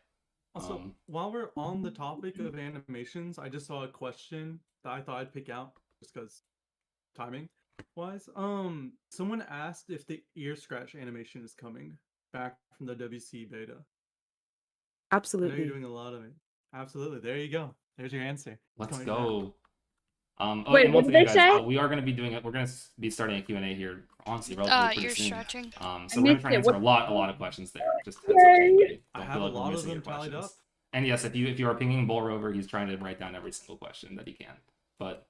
Also, while we're on the topic of animations, I just saw a question that I thought I'd pick out just because timing wise. Someone asked if the ear scratch animation is coming back from the WC beta. I know
Absolutely.
you're doing a lot of it. Absolutely. There you go. There's your answer. It's
Let's
coming
go.
Wait,
and
what
once
did
again,
they
guys,
say?
we are going to be doing it. We're going to be starting a Q&A here, honestly, relatively pretty
ear
soon.
stretching.
So
I
we're going to
missed
try and
it.
answer a
What-
lot of questions there. Just heads up,
Yay.
everybody.
I
Don't
have
feel
a
like we're
lot of
missing your
them tallied
questions.
up.
And yes, if you are pinging Bull Rover, he's trying to write down every single question that he can. But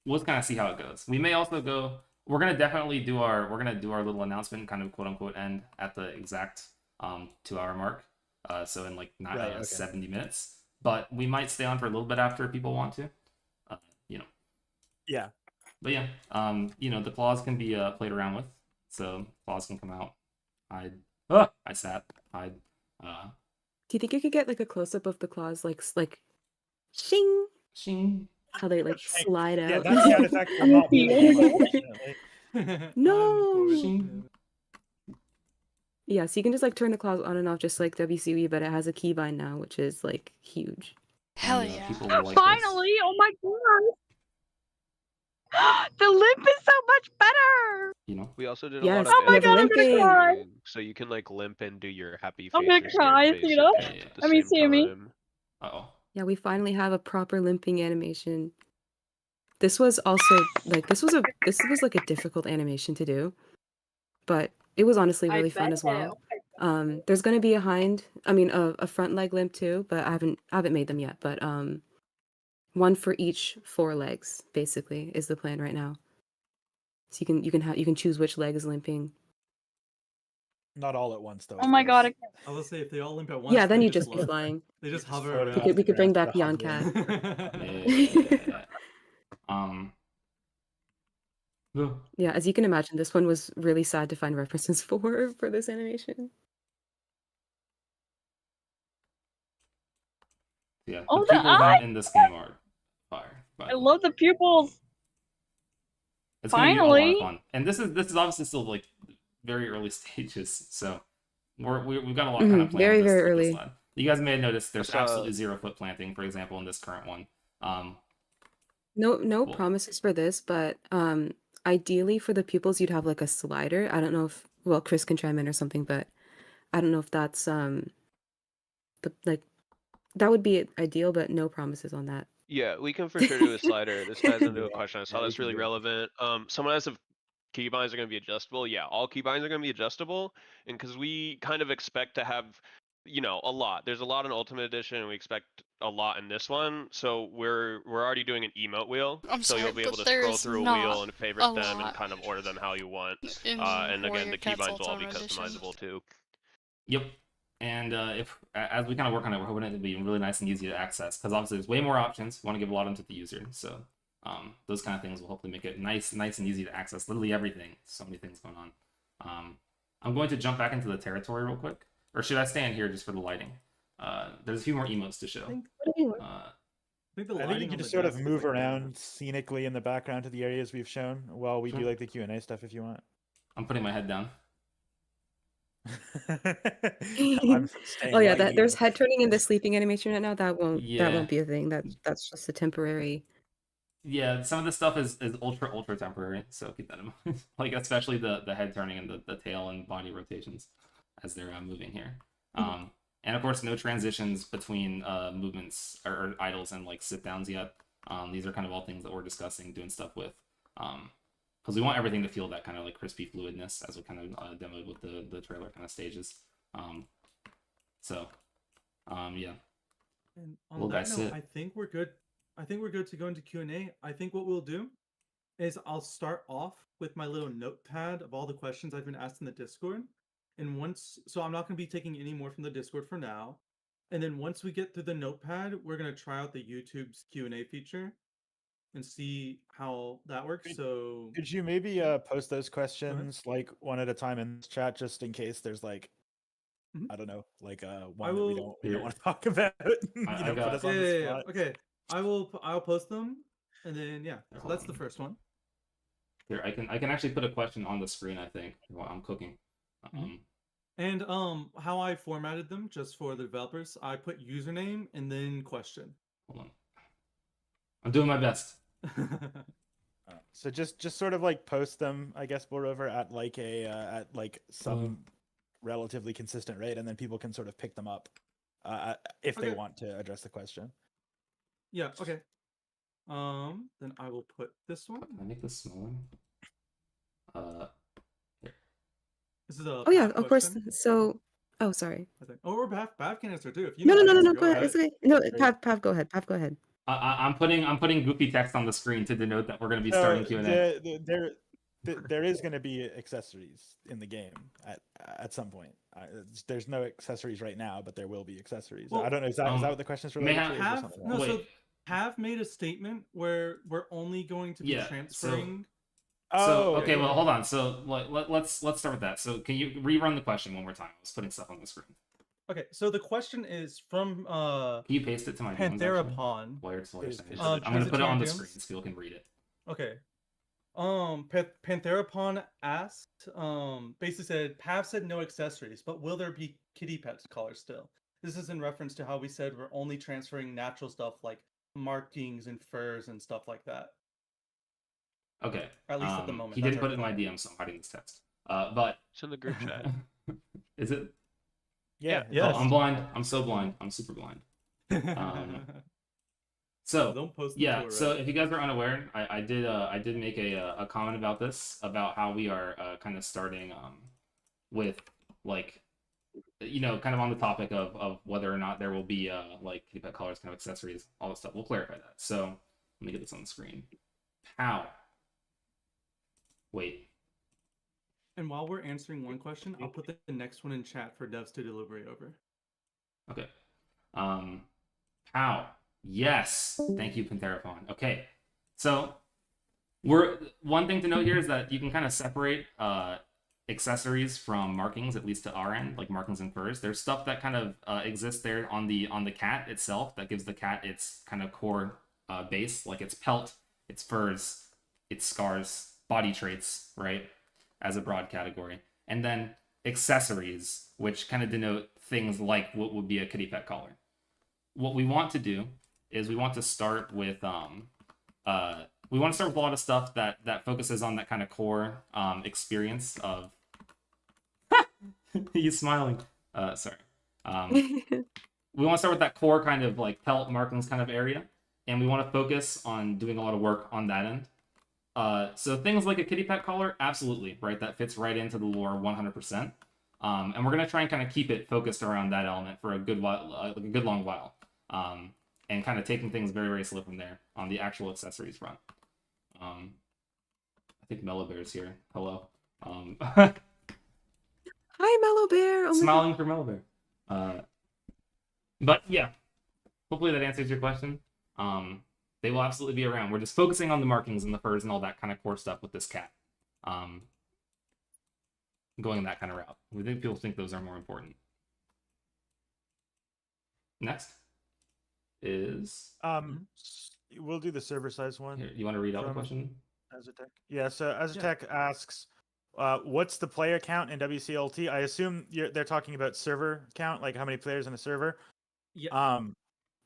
we'll kind of see how it goes. We may also go. We're gonna definitely do our little announcement, kind of quote unquote end at the exact 2-hour mark. So in like not
Right, okay.
70 minutes. But we might stay on for a little bit after if people want to.
Yeah.
But yeah, the claws can be played around with. So claws can come out. I sat. Hide.
Do you think you could get like a close up of the claws, like shing,
Shing.
how they like slide out?
Yeah, that sound effect will not be unfortunately.
No.
Shing.
Yeah, so you can just like turn the claws on and off just like WCW, but it has a keybind now, which is like huge.
Hell
And,
yeah.
people will like this.
Finally! Oh my god! The limp is so much better!
We also did
Yes,
a lot
Oh
of
my
we have
god, I'm gonna
limping.
cry!
so you can like limp and do your happy face
I'm gonna
or
cry,
scared face
you know?
at the
Let me
same
see me.
time.
Uh-oh.
Yeah, we finally have a proper limping animation. This was also like this was like a difficult animation to do, but it was honestly really fun as well. There's gonna be a front leg limp too, but I haven't made them yet. But one for each 4 legs basically is the plan right now. So you can choose which leg is limping.
Not all at once though.
Oh
of
my god,
course.
I will say if they all limp at once,
Yeah, then
they
you just be
love-
flying.
They just
Just
hover
float
around.
off
We could bring
the
back
ground,
Beyond
the
Cat.
Yeah. No.
Yeah, as you can imagine, this one was really sad to find references for this animation.
Yeah, the
Oh, the
pupils
eye!
in this game are fire. By
I
the way.
love the pupils.
It's gonna be a lot of
Finally.
fun, and this is obviously still like very early stages, so we've got a lot
Mhm,
kind of planned
very,
with this,
very
with this
early.
lad. You guys may have noticed there's
So-
absolutely 0 foot planting, for example, in this current one.
No
Cool.
promises for this, but ideally for the pupils you'd have like a slider. I don't know if well Chris can chime in or something, but I don't know if that's like that would be ideal, but no promises on that.
Yeah, we can for sure do a slider. This ties into a
Yeah,
question I saw
yeah, we
that's
can
really
do it.
relevant. Someone asked if keybinds are going to be adjustable. Yeah, all keybinds are going to be adjustable, and because we kind of expect to have, a lot. There's a lot in Ultimate Edition, and we expect a lot in this one. So we're already doing an emote wheel,
I'm
so you'll
sorry,
be able
but
to scroll
there's
through a
not
wheel and
a
favorite them and
lot
kind of order them how you want.
in
And again,
Warrior
the
Cats
keybinds will all be
Ultimate Edition.
customizable too.
Yep. And if as we kind of work on it, we're hoping it to be really nice and easy to access, because obviously there's way more options. We want to give a lot of them to the user, so those kind of things will hopefully make it nice and easy to access. Literally everything. So many things going on. I'm going to jump back into the territory real quick, or should I stand here just for the lighting? There's a few more emotes to show.
I think
I think
lighting
you
on
can
the
just sort of
desk is,
move
like,
around scenically in the background to the areas we've shown while we do
Sure.
like the Q&A stuff if you want.
I'm putting my head down.
I'm staying
Oh yeah,
right
that there's
here.
head turning in the sleeping animation right now. That
Yeah.
won't be a thing. That's just a temporary.
Yeah, some of this stuff is ultra temporary, so keep that in mind. Like especially the head turning and the tail and body rotations as they're moving here. And of course, no transitions between movements or idles and like sit downs yet. These are kind of all things that we're discussing, doing stuff with, because we want everything to feel that kind of like crispy fluidness as we kind of demoed with the trailer kind of stages. Yeah.
And on
Well,
that
that's
note,
it.
I think we're good. I think we're good to go into Q&A. I think what we'll do is I'll start off with my little notepad of all the questions I've been asked in the Discord. And so I'm not going to be taking any more from the Discord for now. And then once we get through the notepad, we're going to try out the YouTube's Q&A feature and see how that works. So
Could you maybe post those questions like one at a time in this chat just in case there's like
Mhm.
I don't know, like
I
one that we
will-
don't want to talk about.
I
Put
got-
us on the
yeah.
spot.
Okay. I'll post them and then yeah. So that's the first one.
Here, I can actually put a question on the screen, I think, while I'm cooking.
And how I formatted them just for the developers, I put username and then question.
Hold on. I'm doing my best.
So just sort of like post them, I guess, moreover at like some relatively consistent rate, and then people can sort of pick them up if they
Okay.
want to address the question.
Yeah, okay. Then I will put this one.
Can I make this smaller?
This is a
Oh yeah,
Pav
of course.
question,
So, oh sorry.
I think. Or Pav can answer too. If you
No,
know
no,
the
no, no,
answer,
Go ahead. It's okay. No, Pav, go ahead. Pav, go ahead.
I'm putting goofy text on the screen to denote that we're going to be starting Q&A.
There is going to be accessories in the game at some point. There's no accessories right now, but there will be accessories.
Well,
I don't know. Is that what the question's
may
related to? Or is there
Pav,
something
no,
else?
so
Wait.
Pav made a statement where we're only going to be
Yeah, so-
transferring.
So
Oh,
okay, well hold on. So let's start with that. So can you rerun the question one more time? I was putting stuff on the screen.
Okay, so the question is from
Can you paste it to my DMs, actually?
Pantherapon.
While you're saying it?
Is
I'm gonna
it
put
to
it on
your
the
DMs?
screen so people can read it.
Okay. Pantherapon asked, basically said, Pav said no accessories, but will there be kitty pets colors still? This is in reference to how we said we're only transferring natural stuff like markings and furs and stuff like that.
Okay.
At least at the moment,
He
that's
did
our
put it in my
plan.
DM, so I'm hiding this text. But
It's in the group chat.
is it?
Yeah.
Yes.
Oh, I'm blind. I'm so blind. I'm super blind. So
Don't post them
yeah.
to it,
So
right?
if you guys are unaware, I did make a comment about this, about how we are kind of starting with like kind of on the topic of whether or not there will be like kitty pet colors, kind of accessories, all this stuff. We'll clarify that. So let me get this on the screen. How? Wait.
And while we're answering one question, I'll put the next one in chat for devs to deliberate over.
Okay. How? Yes. Thank you, Pantherapon. Okay. So One thing to note here is that you can kind of separate accessories from markings, at least to our end, like markings and furs. There's stuff that kind of exists there on the cat itself that gives the cat its kind of core base, like its pelt, its furs, its scars, body traits, right, as a broad category. And then accessories, which kind of denote things like what would be a kitty pet collar. What we want to do is we want to start with a lot of stuff that focuses on that kind of core experience of. He's smiling. Sorry. We want to start with that core kind of like pelt markings kind of area, and we want to focus on doing a lot of work on that end. So things like a kitty pet collar, absolutely, right? That fits right into the lore 100%. And we're gonna try and kind of keep it focused around that element for a good while, like a good long while, and kind of taking things very, very slow from there on the actual accessories front. I think Mellow Bear's here. Hello.
Hi, Mellow Bear. Oh my
Smiling for Mellow Bear. But yeah, hopefully that answers your question. They will absolutely be around. We're just focusing on the markings and the furs and all that kind of core stuff with this cat. Going that kind of route. We think people think those are more important. Next is
we'll do the server size one.
Here, you want to read out the question?
Azatec. Yeah, so Azatec asks, what's the player count in WCLT? I assume they're talking about server count, like how many players in a server.
Yeah.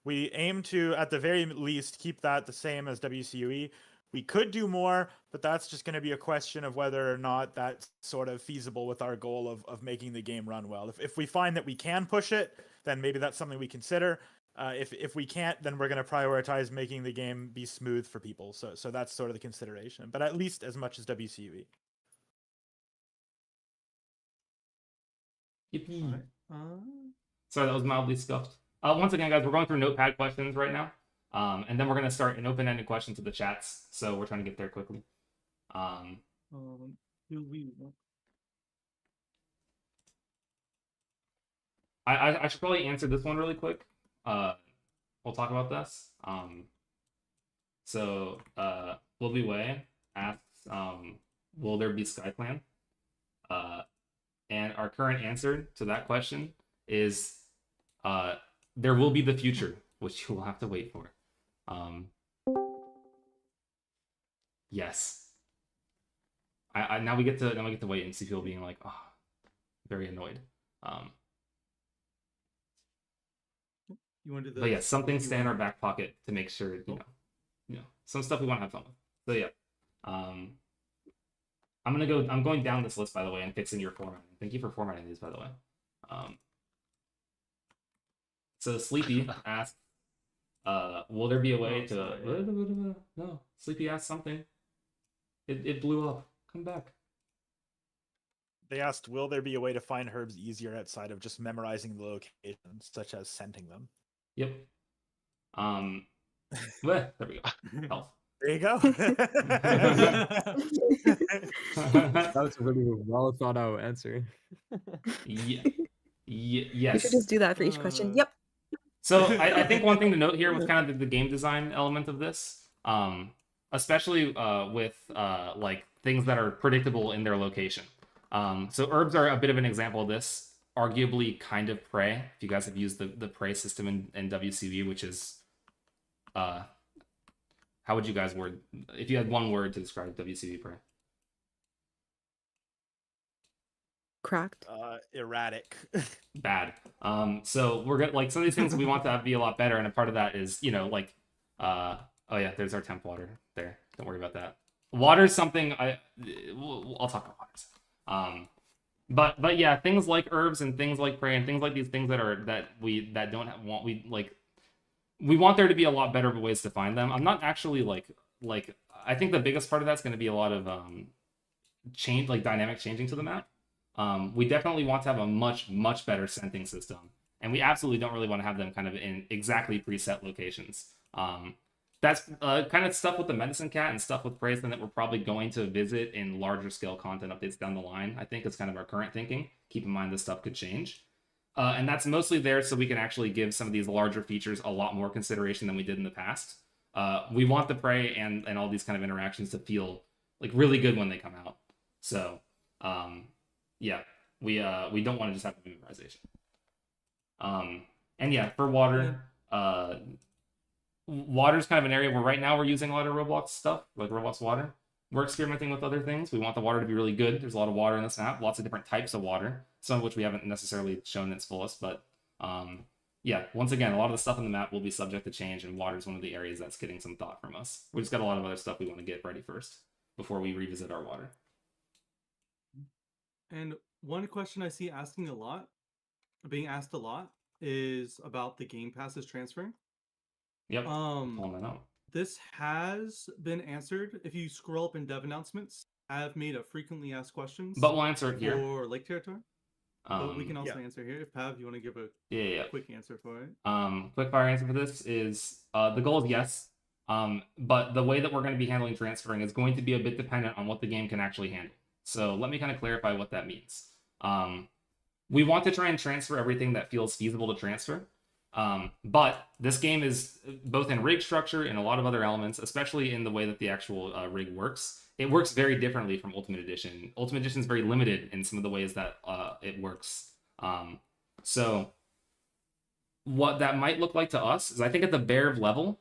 We aim to, at the very least, keep that the same as WCUE. We could do more, but that's just going to be a question of whether or not that's sort of feasible with our goal of making the game run well. If we find that we can push it, then maybe that's something we consider. If we can't, then we're going to prioritize making the game be smooth for people. So that's sort of the consideration, but at least as much as WCUE.
Yippee. Sorry, that was mildly scuffed. Once again, guys, we're going through notepad questions right now. And then we're going to start an open-ended question to the chats. So we're trying to get there quickly. I should probably answer this one really quick. We'll talk about this. Will Be Way asks, will there be SkyClan? And our current answer to that question is there will be the future, which you will have to wait for. Yes. Now we get to wait and see people being like, oh, very annoyed.
You want to do the?
But yeah, some things stay in our back pocket to make sure you know some stuff we want to have fun with. So yeah, I'm going down this list, by the way, and fixing your formatting. Thank you for formatting these, by the way. So Sleepy asked, will there be a way to... No, Sleepy asked something. It blew up. Come back.
They asked, will there be a way to find herbs easier outside of just memorizing the locations, such as scenting them?
Yep. Well, there we go. Health.
There you go.
That was a really well thought out answer.
Yes.
We should just do that for each question. Yep.
So I think one thing to note here with kind of the game design element of this, especially with like things that are predictable in their location. So herbs are a bit of an example of this. Arguably kind of prey. If you guys have used the prey system in WCB, which is how would you guys word if you had one word to describe WCB prey?
Cracked.
Erratic.
Bad. So we're gonna like some of these things we want to be a lot better, and a part of that is like oh yeah, there's our temp water there. Don't worry about that. Water's something I'll talk about waters. But yeah, things like herbs and things like prey and things like these things that don't want we want there to be a lot better ways to find them. I'm not actually like I think the biggest part of that's going to be a lot of dynamic changing to the map. We definitely want to have a much better scenting system, and we absolutely don't really want to have them kind of in exactly preset locations. That's kind of stuff with the medicine cat and stuff with Praisen that we're probably going to visit in larger scale content updates down the line. I think it's kind of our current thinking. Keep in mind this stuff could change. And that's mostly there so we can actually give some of these larger features a lot more consideration than we did in the past. we want the prey and all these kind of interactions to feel like really good when they come out. So yeah, we don't want to just have memorization. And yeah, for water, water's kind of an area where right now we're using a lot of Roblox stuff, like Roblox water. We're experimenting with other things. We want the water to be really good. There's a lot of water in this map, lots of different types of water, some of which we haven't necessarily shown its fullest, but yeah, once again, a lot of the stuff in the map will be subject to change, and water is one of the areas that's getting some thought from us. We just got a lot of other stuff we want to get ready first before we revisit our water.
And one question I see being asked a lot, is about the Game Passes transferring.
Yep. Pulling that out.
This has been answered. If you scroll up in dev announcements, I have made a frequently asked questions.
But we'll answer it here.
For Lake Territory. But we can also answer here. If Pav, you want to give a quick answer for it.
Quick fire answer for this is the goal is yes. But the way that we're going to be handling transferring is going to be a bit dependent on what the game can actually handle. So let me kind of clarify what that means. We want to try and transfer everything that feels feasible to transfer. But this game is both in rig structure and a lot of other elements, especially in the way that the actual rig works. It works very differently from Ultimate Edition. Ultimate Edition is very limited in some of the ways that it works. So what that might look like to us is, I think at the bare level,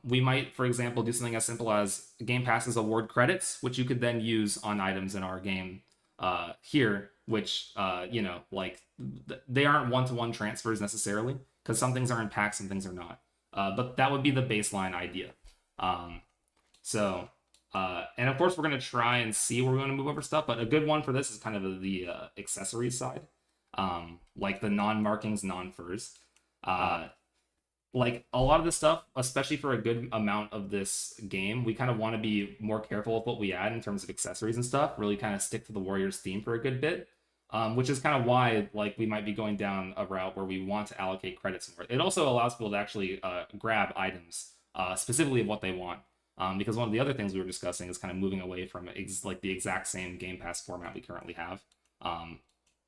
we might, for example, do something as simple as Game Passes award credits, which you could then use on items in our game here, which, you know, like, they aren't one-to-one transfers necessarily, because some things are in packs and things are not. But that would be the baseline idea. And of course, we're going to try and see where we want to move over stuff, but a good one for this is kind of the accessories side, like the non-markings, non-furs. Like a lot of this stuff, especially for a good amount of this game, we kind of want to be more careful with what we add in terms of accessories and stuff, really kind of stick to the Warriors theme for a good bit, which is kind of why, like, we might be going down a route where we want to allocate credits more. It also allows people to actually grab items specifically of what they want, because one of the other things we were discussing is kind of moving away from like the exact same Game Pass format we currently have,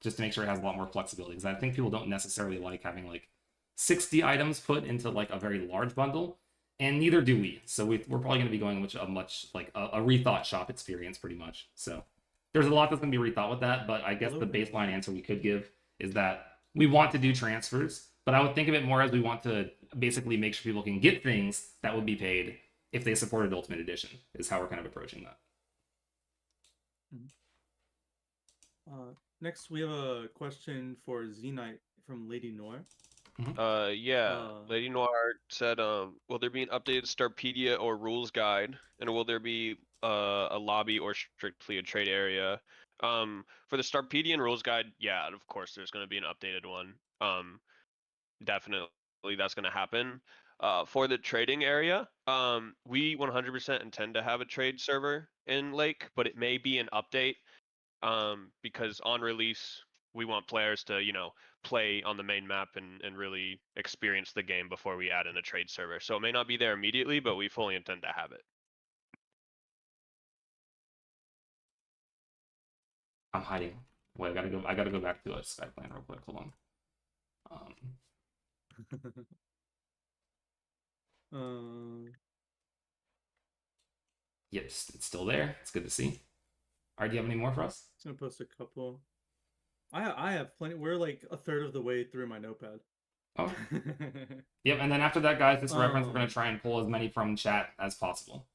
just to make sure it has a lot more flexibility, because I think people don't necessarily like having like 60 items put into like a very large bundle, and neither do we. So we're probably going to be going with a much like a rethought shop experience pretty much. So there's a lot that's going to be rethought with that, but I guess the baseline answer we could give is that we want to do transfers, but I would think of it more as we want to basically make sure people can get things that would be paid if they supported Ultimate Edition, is how we're kind of approaching that.
Next, we have a question for Z-Knight from Lady Noir.
Lady Noir said, will there be an updated Starpedia or rules guide, and will there be a lobby or strictly a trade area? For the Starpedia and rules guide, yeah, of course there's going to be an updated one. Definitely that's going to happen. For the trading area, we 100% intend to have a trade server in Lake, but it may be an update, because on release we want players to, you know, play on the main map and really experience the game before we add in a trade server. So it may not be there immediately, but we fully intend to have it.
I'm hiding. Wait, I gotta go back to a Skype plan real quick. Hold on. Yep, it's still there. It's good to see. All right, do you have any more for us?
I'm gonna post a couple. I have plenty. We're like a third of the way through my notepad.
Oh. Yep, and then after that, guys, this reference, we're going to try and pull as many from chat as possible.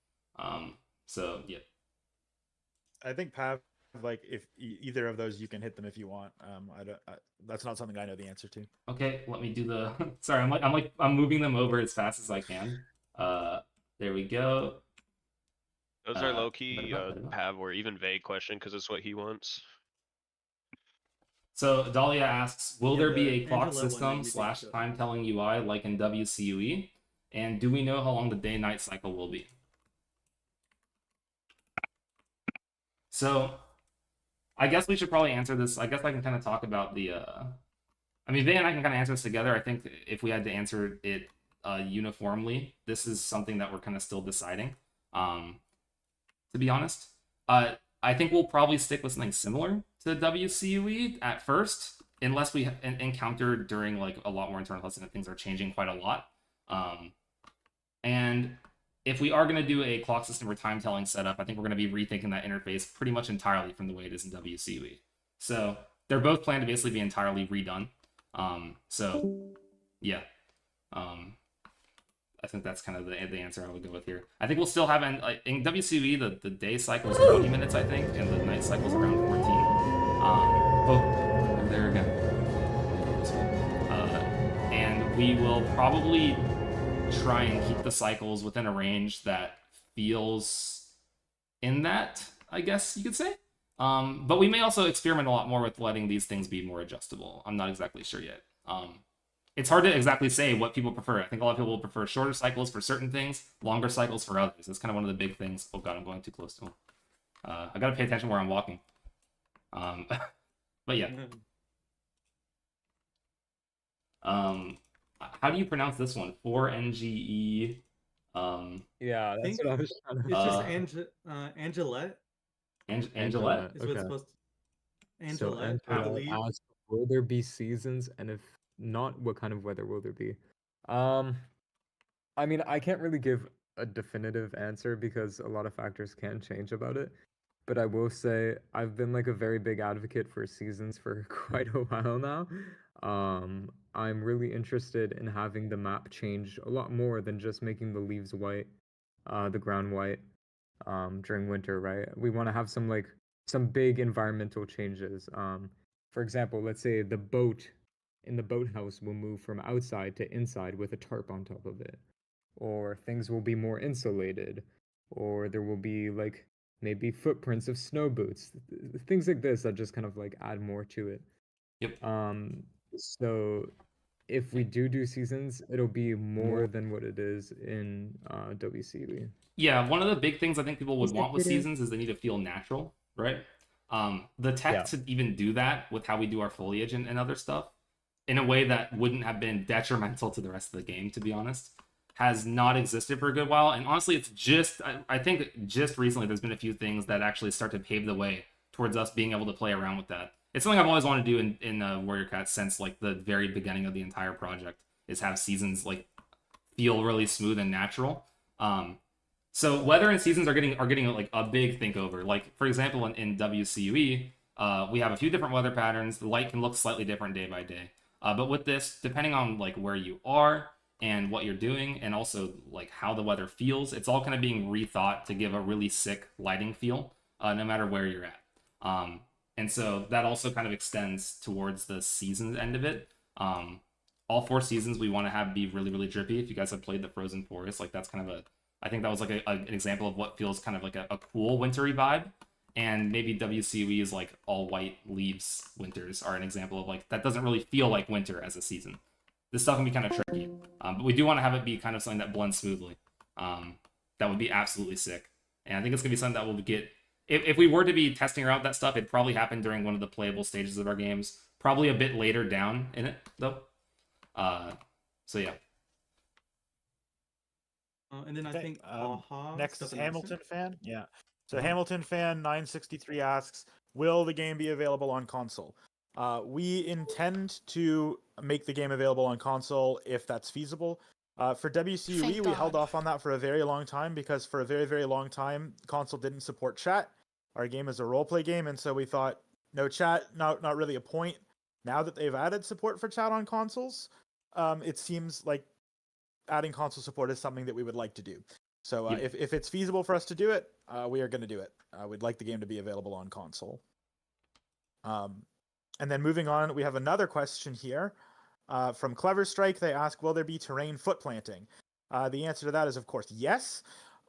So, yeah.
I think Pav, like, if either of those, you can hit them if you want. That's not something I know the answer to.
Okay, let me do the... Sorry, I'm moving them over as fast as I can. There we go.
Those are low-key Pav or even vague question, because it's what he wants.
So Dahlia asks, will there be a clock system / time-telling UI like in WCUE? And do we know how long the day-night cycle will be? So I guess we should probably answer this. I guess I can kind of talk about the... I mean, Vay and I can kind of answer this together. I think if we had to answer it uniformly, this is something that we're kind of still deciding, to be honest. I think we'll probably stick with something similar to WCUE at first, unless we encounter during like a lot more internal testing that things are changing quite a lot. And if we are going to do a clock system or time telling setup, I think we're going to be rethinking that interface pretty much entirely from the way it is in WCUE. So they're both planned to basically be entirely redone. So yeah, I think that's kind of the answer I would go with here. I think we'll still have in WCUE the day cycle is 20 minutes, I think, and the night cycle is around 14. Oh, there again. And we will probably try and keep the cycles within a range that feels in that, I guess you could say. But we may also experiment a lot more with letting these things be more adjustable. I'm not exactly sure yet. It's hard to exactly say what people prefer. I think a lot of people will prefer shorter cycles for certain things, longer cycles for others. That's kind of one of the big things. Oh god, I'm going too close to him. I gotta pay attention where I'm walking. But yeah. How do you pronounce this one? 4NGE.
Yeah, that's what I was trying to.
It's just Angelette.
Angelette.
Is what it's supposed to. Angelette,
So
I believe.
asked, will there be seasons, and if not, what kind of weather will there be? I mean, I can't really give a definitive answer because a lot of factors can change about it. But I will say I've been like a very big advocate for seasons for quite a while now. I'm really interested in having the map change a lot more than just making the leaves white, the ground white, during winter, right? We want to have some big environmental changes. For example, let's say the boat in the boathouse will move from outside to inside with a tarp on top of it, or things will be more insulated, or there will be like maybe footprints of snow boots, things like this that just kind of like add more to it.
Yep.
So if we do seasons, it'll be more than what it is in WCW.
Yeah, one of the big things I think people would want with seasons is they need to feel natural, right? The tech to even do that with how we do our foliage and other stuff in a way that wouldn't have been detrimental to the rest of the game, to be honest, has not existed for a good while. And honestly, it's just, I think just recently there's been a few things that actually start to pave the way towards us being able to play around with that. It's something I've always wanted to do in Warrior Cats since like the very beginning of the entire project, is have seasons like feel really smooth and natural. So weather and seasons are getting like a big think over. Like for example, in WCUE, we have a few different weather patterns. The light can look slightly different day by day. But with this, depending on like where you are and what you're doing, and also like how the weather feels, it's all kind of being rethought to give a really sick lighting feel, no matter where you're at. And so that also kind of extends towards the season end of it. All 4 seasons we want to have be really, really drippy. If you guys have played the Frozen Forest, like that's kind of I think that was like an example of what feels kind of like a cool wintry vibe. And maybe WCUE is like all white leaves winters are an example of like, that doesn't really feel like winter as a season. This stuff can be kind of tricky. But we do want to have it be kind of something that blends smoothly. That would be absolutely sick. And I think it's going to be something that will get... If we were to be testing out that stuff, it'd probably happen during one of the playable stages of our games. Probably a bit later down in it, though. So yeah.
And then I think
next is Hamilton fan. Yeah. So Hamilton fan 963 asks, will the game be available on console? We intend to make the game available on console if that's feasible. For WCUE, we held off on that for a very long time because for a very, very long time, console didn't support chat. Our game is a roleplay game, and so we thought, no chat, not really a point. Now that they've added support for chat on consoles, it seems like adding console support is something that we would like to do. So if it's feasible for us to do it, we are going to do it. We'd like the game to be available on console. And then moving on, we have another question here from Clever Strike. They ask, will there be terrain foot planting? The answer to that is, of course, yes.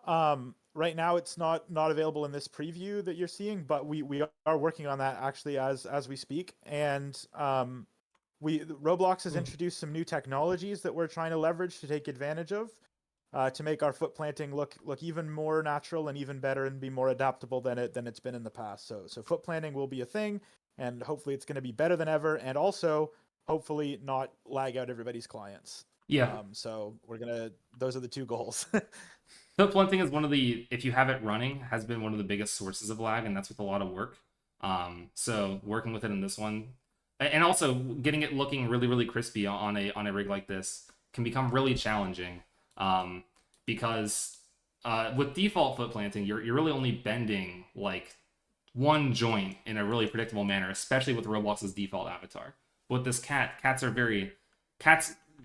Right now, it's not available in this preview that you're seeing, but we are working on that actually as we speak. And Roblox has introduced some new technologies that we're trying to leverage to take advantage of. To make our foot planting look even more natural and even better and be more adaptable than it's been in the past. So foot planting will be a thing, and hopefully it's going to be better than ever, and also hopefully not lag out everybody's clients.
Yeah.
So those are the 2 goals.
Foot planting is one of the, if you have it running, has been one of the biggest sources of lag, and that's with a lot of work. So working with it in this one, and also getting it looking really, really crispy on a rig like this can become really challenging. because with default foot planting, you're really only bending like one joint in a really predictable manner, especially with Roblox's default avatar. With this cats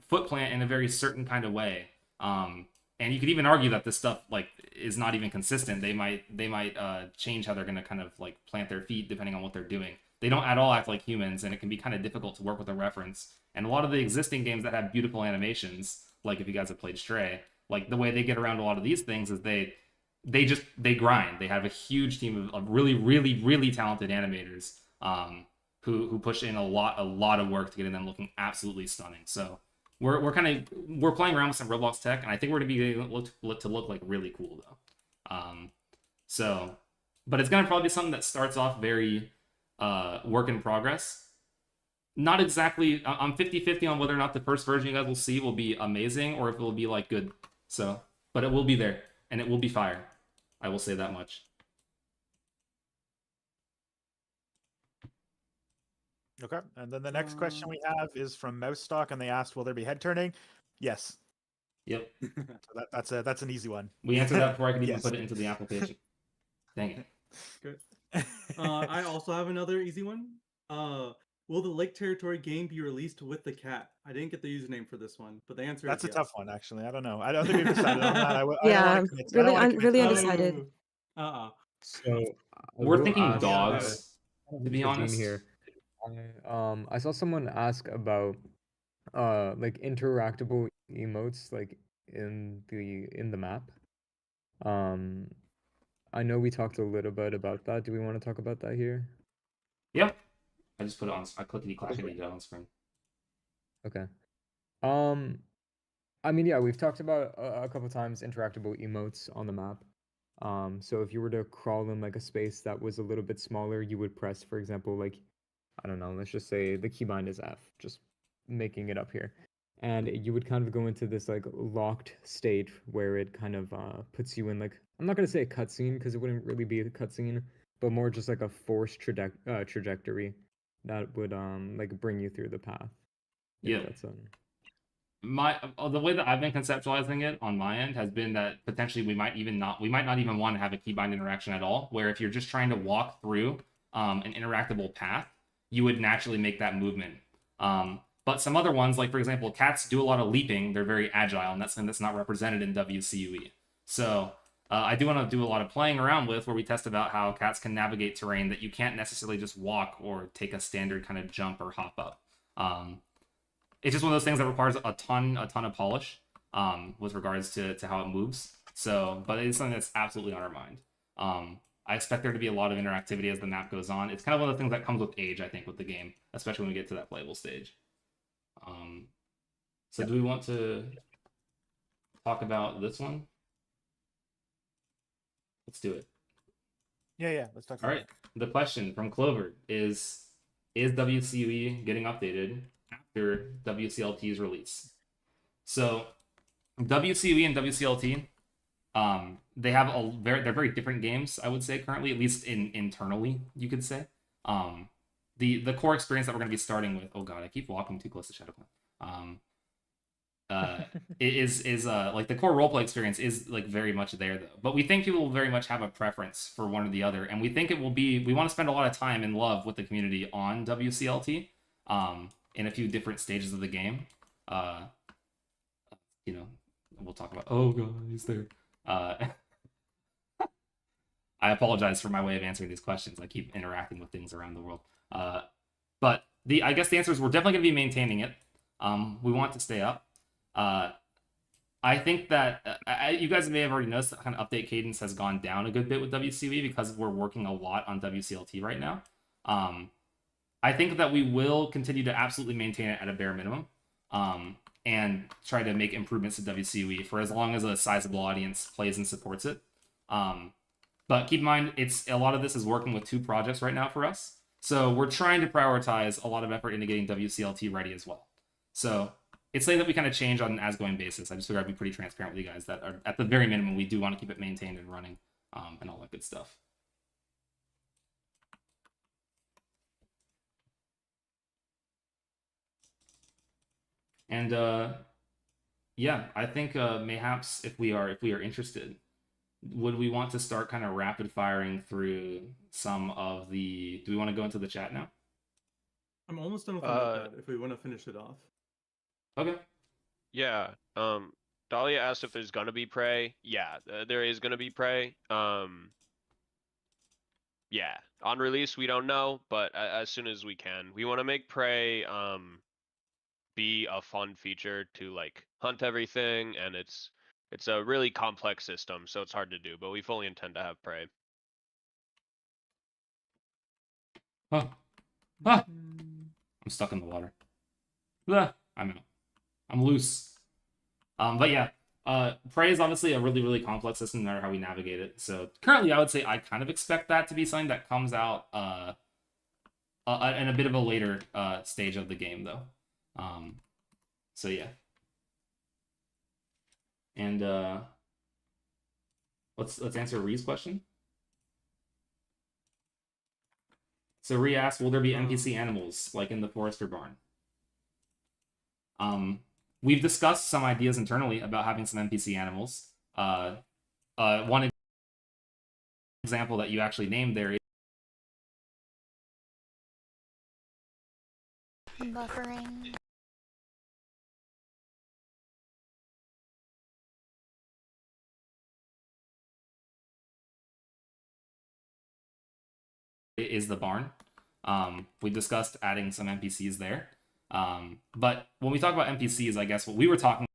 foot plant in a very certain kind of way. And you could even argue that this stuff like is not even consistent. They might change how they're going to kind of like plant their feet depending on what they're doing. They don't at all act like humans, and it can be kind of difficult to work with a reference. And a lot of the existing games that have beautiful animations, like if you guys have played Stray, like the way they get around a lot of these things is they grind. They have a huge team of really, really, really talented animators who push in a lot of work to getting them looking absolutely stunning. So we're playing around with some Roblox tech, and I think we're gonna be getting to look like really cool though. But it's gonna probably be something that starts off very work in progress. Not exactly. I'm 50-50 on whether or not the first version you guys will see will be amazing or if it will be like good. So, but it will be there and it will be fire. I will say that much.
Okay, and then the next question we have is from Mousestock, and they asked, "Will there be head turning?" Yes.
Yep.
So that's an easy one.
We answered that before I could even
Yes.
put it into the application. Dang it.
Good. I also have another easy one. Will the Lake Territory game be released with the cat? I didn't get the username for this one, but the answer
That's
is
a
yes.
tough one, actually. I don't know. I don't think we've decided on that.
Yeah, really undecided.
So
We're
will
thinking
ask,
dogs, to be
Dean
honest.
Here. I saw someone ask about like interactable emotes like in the map. I know we talked a little bit about that. Do we want to talk about that here?
Yep. I just put it on. I clickety-clackety on screen.
Okay. I mean, yeah, we've talked about a couple times interactable emotes on the map. So if you were to crawl in like a space that was a little bit smaller, you would press, for example, like, I don't know, let's just say the keybind is F, just making it up here. And you would kind of go into this like locked state where it kind of puts you in like, I'm not going to say a cutscene because it wouldn't really be a cutscene, but more just like a forced trajectory that would like bring you through the path.
Yeah.
That's
the way that I've been conceptualizing it on my end has been that potentially we might not even want to have a keybind interaction at all, where if you're just trying to walk through an interactable path, you would naturally make that movement. But some other ones, like for example, cats do a lot of leaping. They're very agile, and that's something that's not represented in WCUE. So I do want to do a lot of playing around with where we test about how cats can navigate terrain that you can't necessarily just walk or take a standard kind of jump or hop up. It's just one of those things that requires a ton of polish with regards to how it moves. So, but it's something that's absolutely on our mind. I expect there to be a lot of interactivity as the map goes on. It's kind of one of the things that comes with age, I think, with the game, especially when we get to that playable stage. So do we want to talk about this one? Let's do it.
Yeah, let's talk about
All right. The question from Clover is WCUE getting updated after WCLT's release? So WCUE and WCLT, they're very different games, I would say, currently, at least internally, you could say. The core experience that we're going to be starting with, oh god, I keep walking too close to ShadowClan. Is like the core roleplay experience is like very much there though, but we think people will very much have a preference for one or the other, and we think we want to spend a lot of time and love with the community on WCLT in a few different stages of the game. We'll talk about, oh guys, there. I apologize for my way of answering these questions. I keep interacting with things around the world. But I guess the answer is we're definitely going to be maintaining it. We want to stay up. I think that you guys may have already noticed that kind of update cadence has gone down a good bit with WCUE because we're working a lot on WCLT right now. I think that we will continue to absolutely maintain it at a bare minimum and try to make improvements to WCUE for as long as a sizable audience plays and supports it. But keep in mind, a lot of this is working with 2 projects right now for us. So we're trying to prioritize a lot of effort into getting WCLT ready as well. So it's something that we kind of change on an as-going basis. I just figured I'd be pretty transparent with you guys that are, at the very minimum, we do want to keep it maintained and running and all that good stuff. And yeah, I think mayhaps if we are interested, would we want to start kind of rapid firing through some of the? Do we want to go into the chat now?
I'm almost done with the notepad if we want to finish it off.
Okay.
Yeah. Dahlia asked if there's gonna be prey. Yeah, there is gonna be prey. Yeah. On release, we don't know, but as soon as we can, we want to make prey be a fun feature to like hunt everything, and it's a really complex system, so it's hard to do. But we fully intend to have prey.
Oh. Ah! I'm stuck in the water. Ah, I'm out. I'm loose. But yeah, prey is obviously a really, really complex system, no matter how we navigate it. So currently, I would say I kind of expect that to be something that comes out in a bit of a later stage of the game, though. So yeah. And let's answer Ree's question. So Ree asked, will there be NPC animals like in the Forester barn? We've discussed some ideas internally about having some NPC animals. One example that you actually named there
Buffering.
is the barn. We discussed adding some NPCs there. But when we talk about NPCs, I guess what we were talking